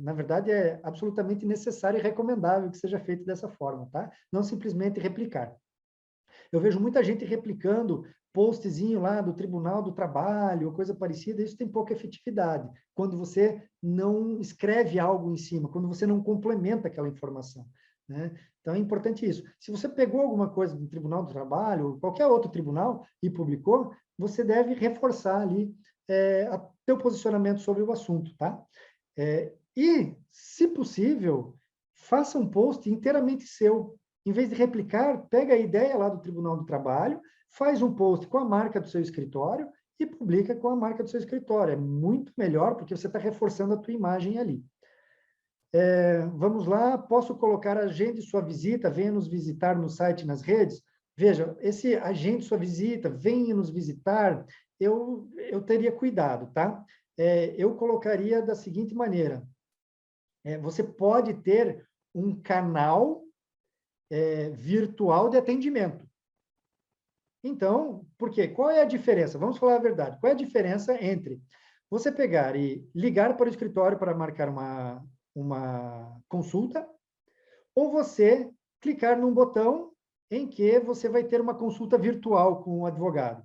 Speaker 2: na verdade, é absolutamente necessário e recomendável que seja feito dessa forma, tá? Não simplesmente replicar. Eu vejo muita gente replicando postzinho lá do Tribunal do Trabalho, ou coisa parecida, isso tem pouca efetividade, quando você não escreve algo em cima, quando você não complementa aquela informação, né? Então, é importante isso. Se você pegou alguma coisa do Tribunal do Trabalho, ou qualquer outro tribunal, e publicou, você deve reforçar ali teu posicionamento sobre o assunto, tá? E, se possível, faça um post inteiramente seu. Em vez de replicar, pega a ideia lá do Tribunal do Trabalho, faz um post com a marca do seu escritório e publica com a marca do seu escritório. É muito melhor, porque você está reforçando a tua imagem ali. Vamos lá, posso colocar agende sua visita, venha nos visitar no site e nas redes? Veja, esse agende sua visita, venha nos visitar, eu teria cuidado, tá? Eu colocaria da seguinte maneira, você pode ter um canal virtual de atendimento. Então, por quê? Qual é a diferença? Vamos falar a verdade. Qual é a diferença entre você pegar e ligar para o escritório para marcar uma consulta, ou você clicar num botão em que você vai ter uma consulta virtual com o advogado,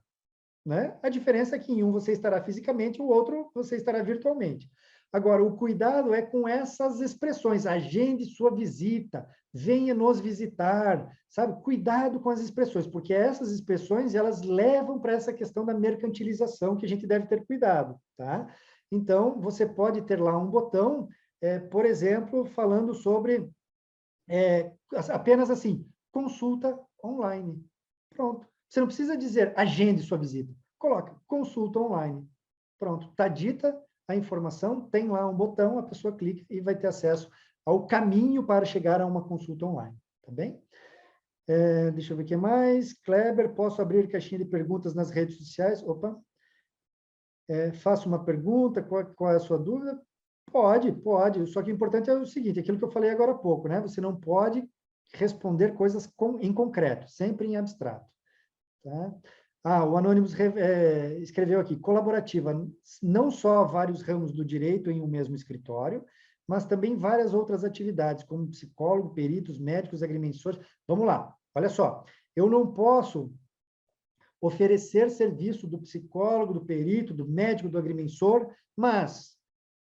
Speaker 2: né? A diferença é que em um você estará fisicamente, o outro você estará virtualmente. Agora, o cuidado é com essas expressões, agende sua visita, venha nos visitar, sabe? Cuidado com as expressões, porque essas expressões, elas levam para essa questão da mercantilização que a gente deve ter cuidado, tá? Então, você pode ter lá um botão, por exemplo, falando sobre apenas assim, consulta online. Pronto. Você não precisa dizer agende sua visita. Coloca consulta online. Pronto. Está dita a informação, tem lá um botão, a pessoa clica e vai ter acesso ao caminho para chegar a uma consulta online. Tá bem? Deixa eu ver o que mais. Kleber, posso abrir caixinha de perguntas nas redes sociais? Opa. Faço uma pergunta, qual é a sua dúvida? Pode. Só que o importante é o seguinte, aquilo que eu falei agora há pouco, né? Você não pode responder coisas em concreto, sempre em abstrato. Tá? O Anônimos escreveu aqui, colaborativa, não só vários ramos do direito em um mesmo escritório, mas também várias outras atividades, como psicólogo, peritos, médicos, agrimensores. Vamos lá, olha só, eu não posso oferecer serviço do psicólogo, do perito, do médico, do agrimensor, mas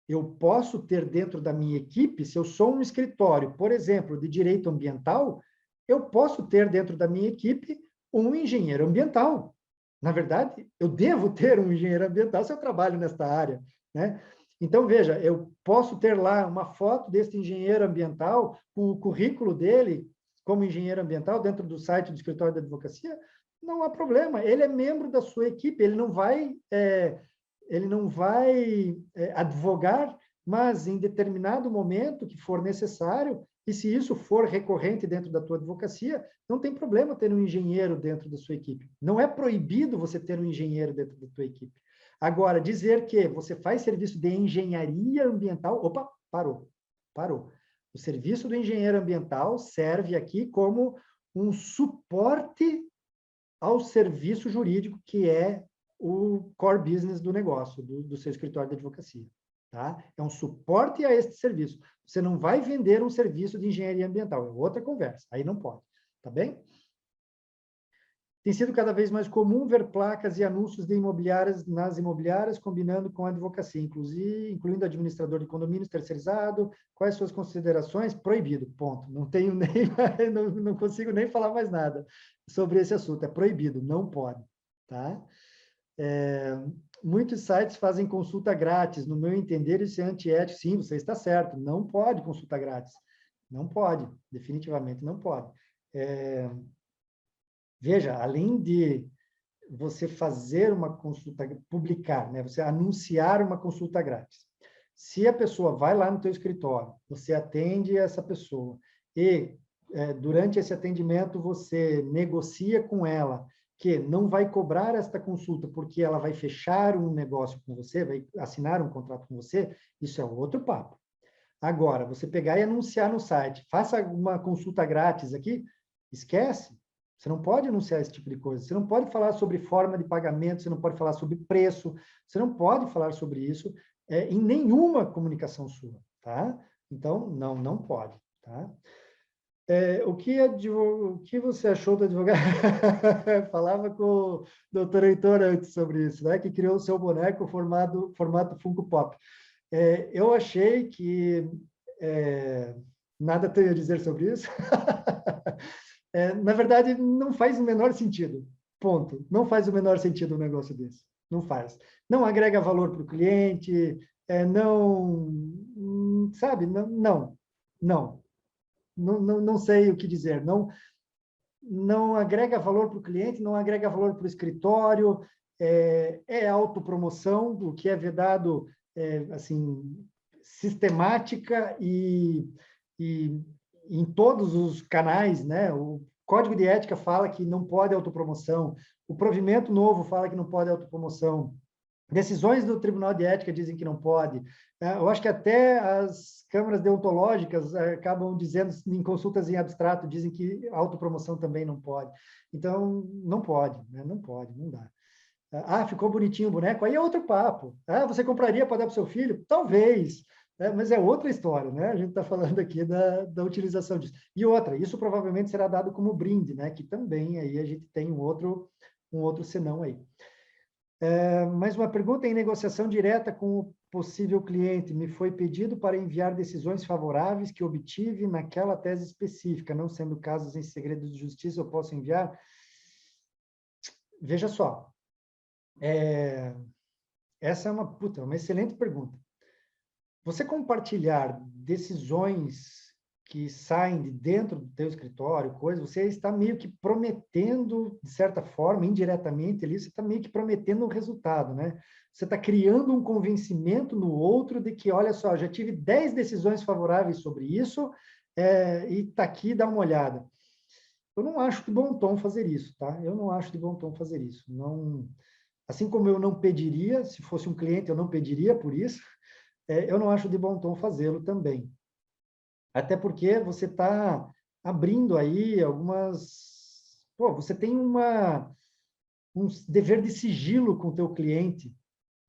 Speaker 2: eu posso ter dentro da minha equipe, se eu sou um escritório, por exemplo, de direito ambiental, eu posso ter dentro da minha equipe um engenheiro ambiental. Na verdade, eu devo ter um engenheiro ambiental se eu trabalho nesta área, né? Então, veja, eu posso ter lá uma foto desse engenheiro ambiental, com o currículo dele como engenheiro ambiental dentro do site do escritório da advocacia, não há problema. Ele é membro da sua equipe, ele não vai advogar, mas em determinado momento que for necessário, e se isso for recorrente dentro da tua advocacia, não tem problema ter um engenheiro dentro da sua equipe. Não é proibido você ter um engenheiro dentro da tua equipe. Agora, dizer que você faz serviço de engenharia ambiental, opa, parou. O serviço do engenheiro ambiental serve aqui como um suporte ao serviço jurídico, que é o core business do negócio, do seu escritório de advocacia. Tá? É um suporte a este serviço. Você não vai vender um serviço de engenharia ambiental, é outra conversa, aí não pode, tá bem? Tem sido cada vez mais comum ver placas e anúncios de imobiliárias nas imobiliárias combinando com a advocacia, incluindo administrador de condomínios terceirizado. Quais suas considerações? Proibido, ponto. Não tenho nem, não consigo nem falar mais nada sobre esse assunto. É proibido, não pode, tá? Muitos sites fazem consulta grátis. No meu entender, isso é antiético. Sim, você está certo. Não pode consulta grátis. Não pode, definitivamente não pode. Veja, além de você fazer uma consulta, publicar, né? Você anunciar uma consulta grátis. Se a pessoa vai lá no teu escritório, você atende essa pessoa e durante esse atendimento você negocia com ela que não vai cobrar esta consulta porque ela vai fechar um negócio com você, vai assinar um contrato com você, isso é outro papo. Agora, você pegar e anunciar no site, faça uma consulta grátis aqui, esquece. Você não pode anunciar esse tipo de coisa. Você não pode falar sobre forma de pagamento, você não pode falar sobre preço, você não pode falar sobre isso em nenhuma comunicação sua, tá? Então, não pode, tá? O que você achou do advogado? Falava com o doutor Heitor antes sobre isso, né? Que criou o seu boneco formato Funko Pop. Eu achei que nada tenho a dizer sobre isso. Na verdade, não faz o menor sentido. Ponto. Não faz o menor sentido um negócio desse. Não faz. Não agrega valor para o cliente, sabe? Não sei o que dizer. Não agrega valor para o cliente, não agrega valor para o escritório, autopromoção, o que é vedado, assim, sistemática e em todos os canais, né? O Código de Ética fala que não pode autopromoção, o provimento novo fala que não pode autopromoção, decisões do Tribunal de Ética dizem que não pode. Eu acho que até as câmaras deontológicas acabam dizendo, em consultas em abstrato, dizem que autopromoção também não pode. Então, não pode, né? Não pode, não dá. Ficou bonitinho o boneco, aí é outro papo. Você compraria para dar para o seu filho? Talvez. Mas é outra história, né? A gente está falando aqui da utilização disso. E outra, isso provavelmente será dado como brinde, né? Que também aí a gente tem um outro senão aí. Mais uma pergunta: em negociação direta com o possível cliente, me foi pedido para enviar decisões favoráveis que obtive naquela tese específica, não sendo casos em segredo de justiça, eu posso enviar? Veja só, essa é uma excelente pergunta. Você compartilhar decisões que saem de dentro do teu escritório, você está meio que prometendo, de certa forma, indiretamente, ali, você está meio que prometendo um resultado, né? Você está criando um convencimento no outro de que, olha só, já tive 10 decisões favoráveis sobre isso, e está aqui, dá uma olhada. Eu não acho de bom tom fazer isso, tá? Eu não acho de bom tom fazer isso. Não, assim como eu não pediria, se fosse um cliente, eu não pediria por isso, eu não acho de bom tom fazê-lo também. Até porque você está abrindo aí algumas... você tem um dever de sigilo com o teu cliente.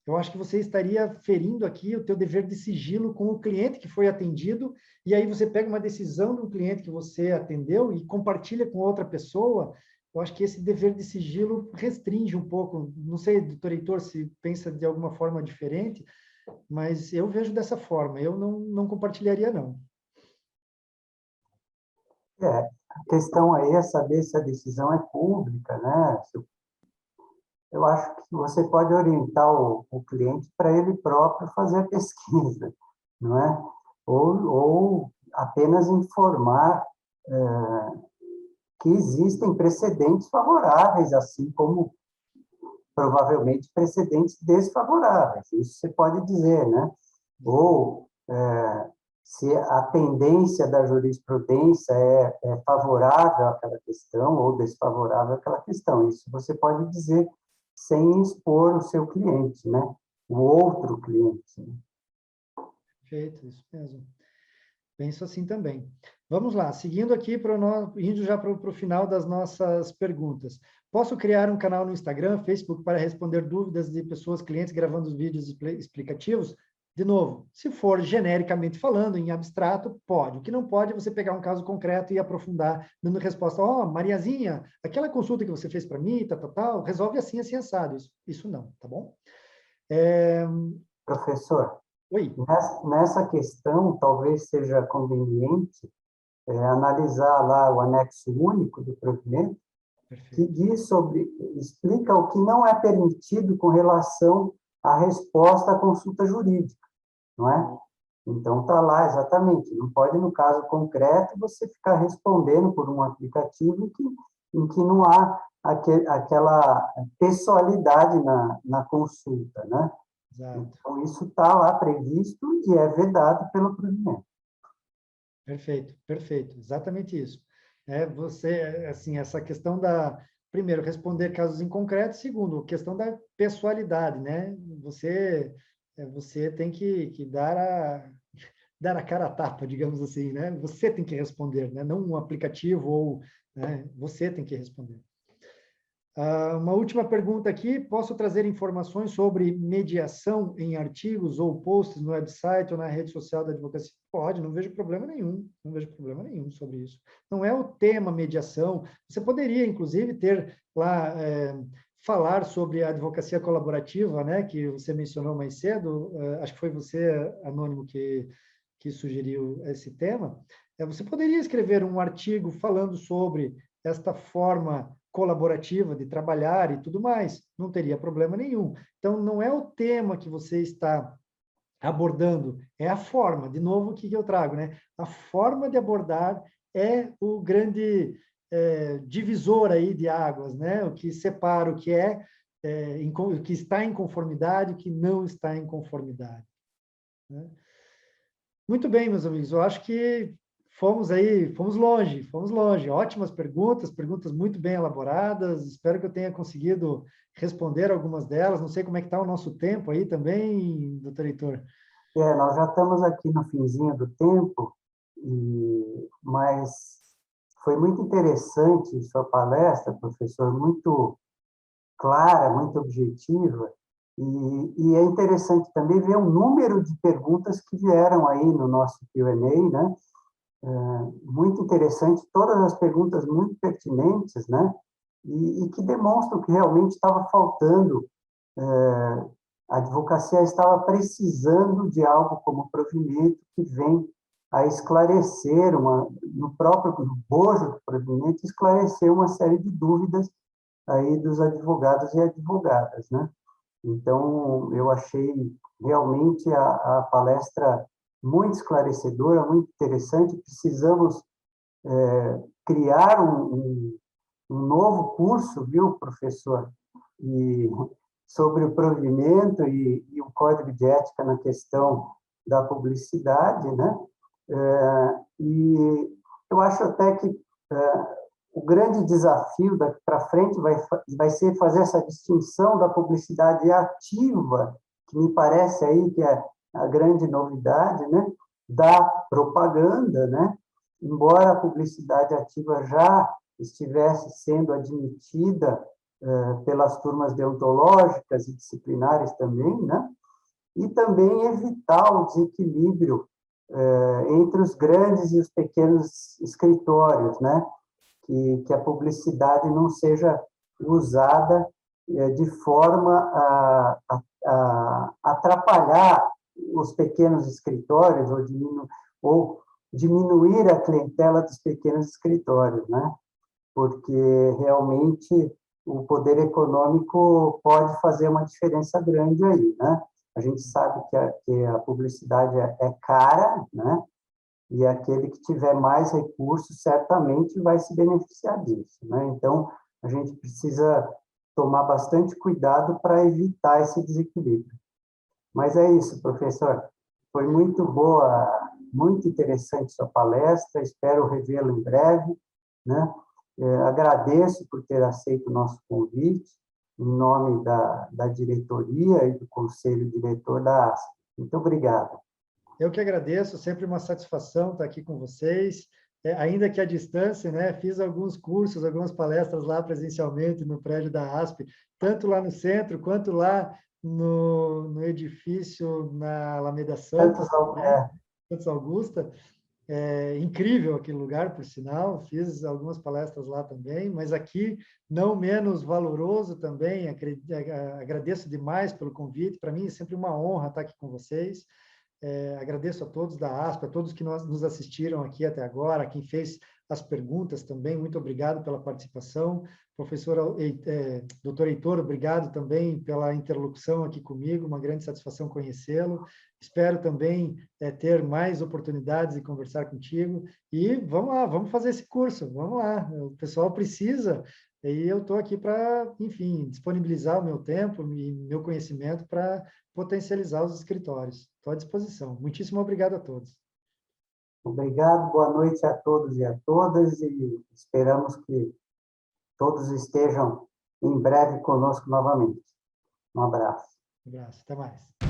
Speaker 2: Eu acho que você estaria ferindo aqui o teu dever de sigilo com o cliente que foi atendido, e aí você pega uma decisão do cliente que você atendeu e compartilha com outra pessoa. Eu acho que esse dever de sigilo restringe um pouco. Não sei, doutor Heitor, se pensa de alguma forma diferente, mas eu vejo dessa forma. Eu não compartilharia, não.
Speaker 1: A questão aí é saber se a decisão é pública, né? Eu acho que você pode orientar o cliente para ele próprio fazer a pesquisa, não é? Ou apenas informar que existem precedentes favoráveis, assim como provavelmente precedentes desfavoráveis. Isso você pode dizer, né? Ou se a tendência da jurisprudência é favorável àquela questão ou desfavorável àquela questão. Isso você pode dizer sem expor o seu cliente, né? O outro cliente. Né?
Speaker 2: Perfeito, isso mesmo. Penso assim também. Vamos lá, seguindo aqui, indo já para o final das nossas perguntas. Posso criar um canal no Instagram, Facebook, para responder dúvidas de pessoas, clientes, gravando os vídeos explicativos? De novo, se for genericamente falando, em abstrato, pode. O que não pode é você pegar um caso concreto e aprofundar, dando resposta. Mariazinha, aquela consulta que você fez para mim, tal, resolve assim, assim, assado. Isso não, tá bom?
Speaker 1: Professor,
Speaker 2: Oi.
Speaker 1: nessa questão, talvez seja conveniente analisar lá o anexo único do provimento, que explica o que não é permitido com relação à resposta à consulta jurídica, não é? Então, está lá exatamente. Não pode, no caso concreto, você ficar respondendo por um aplicativo em que não há aquela pessoalidade na consulta, né?
Speaker 2: Exato.
Speaker 1: Então, isso está lá previsto e é vedado pelo provimento.
Speaker 2: Perfeito, perfeito, exatamente isso. Você, assim, essa questão primeiro, responder casos em concreto, segundo, questão da pessoalidade, né? Você tem que dar a cara a tapa, digamos assim, né? Você tem que responder, né? Não um aplicativo ou, né? Você tem que responder. Uma última pergunta aqui, posso trazer informações sobre mediação em artigos ou posts no website ou na rede social da advocacia? Pode, não vejo problema nenhum, não vejo problema nenhum sobre isso. Não é o tema mediação, você poderia, inclusive, ter lá, falar sobre a advocacia colaborativa, né, que você mencionou mais cedo, acho que foi você, Anônimo, que sugeriu esse tema. Você poderia escrever um artigo falando sobre esta forma colaborativa de trabalhar e tudo mais, não teria problema nenhum. Então, não é o tema que você está abordando, é a forma. De novo, o que eu trago, né? A forma de abordar é o grande divisor aí de águas, né? O que separa o que o que está em conformidade e o que não está em conformidade. Né? Muito bem, meus amigos, eu acho que fomos longe. Ótimas perguntas muito bem elaboradas. Espero que eu tenha conseguido responder algumas delas. Não sei como é que está o nosso tempo aí também, doutor Heitor.
Speaker 1: Nós já estamos aqui no finzinho do tempo, mas foi muito interessante sua palestra, professor, muito clara, muito objetiva, e é interessante também ver o número de perguntas que vieram aí no nosso Q&A, né? Muito interessante, todas as perguntas muito pertinentes, né? E que demonstram que realmente estava faltando, a advocacia estava precisando de algo como provimento que vem a esclarecer, no próprio bojo do provimento, esclarecer uma série de dúvidas aí dos advogados e advogadas, né? Então, eu achei realmente a palestra muito esclarecedora, muito interessante. Precisamos criar um novo curso, viu, professor? E sobre o provimento e o código de ética na questão da publicidade, né? E eu acho até que o grande desafio daqui para frente vai ser fazer essa distinção da publicidade ativa, que me parece aí que é a grande novidade, né? Da propaganda, né? Embora a publicidade ativa já estivesse sendo admitida pelas turmas deontológicas e disciplinares também, né? E também evitar o desequilíbrio entre os grandes e os pequenos escritórios, né? Que a publicidade não seja usada de forma a atrapalhar os pequenos escritórios ou diminuir a clientela dos pequenos escritórios, né? Porque realmente o poder econômico pode fazer uma diferença grande aí, né? A gente sabe que a publicidade é cara, né? E aquele que tiver mais recursos certamente vai se beneficiar disso, né? Então, a gente precisa tomar bastante cuidado para evitar esse desequilíbrio. Mas é isso, professor. Foi muito boa, muito interessante sua palestra, espero revê-lo em breve, né? Agradeço por ter aceito o nosso convite, em nome da diretoria e do conselho diretor da ASP. Muito obrigado.
Speaker 2: Eu que agradeço, sempre uma satisfação estar aqui com vocês, ainda que à distância, né? Fiz alguns cursos, algumas palestras lá presencialmente no prédio da ASP, tanto lá no centro, quanto lá no edifício na Alameda Santos, né? Santos Augusta. Incrível aquele lugar, por sinal, fiz algumas palestras lá também, mas aqui, não menos valoroso também, agradeço demais pelo convite, para mim é sempre uma honra estar aqui com vocês. Agradeço a todos da ASP, a todos que nos assistiram aqui até agora, quem fez as perguntas também, muito obrigado pela participação. Doutor Heitor, obrigado também pela interlocução aqui comigo, uma grande satisfação conhecê-lo. Espero também ter mais oportunidades de conversar contigo. E vamos lá, vamos fazer esse curso, vamos lá. O pessoal precisa, e eu estou aqui para, enfim, disponibilizar o meu tempo e meu conhecimento para potencializar os escritórios. Estou à disposição. Muitíssimo obrigado a todos.
Speaker 1: Obrigado, boa noite a todos e a todas, e esperamos que todos estejam em breve conosco novamente. Um abraço.
Speaker 2: Um abraço, até mais.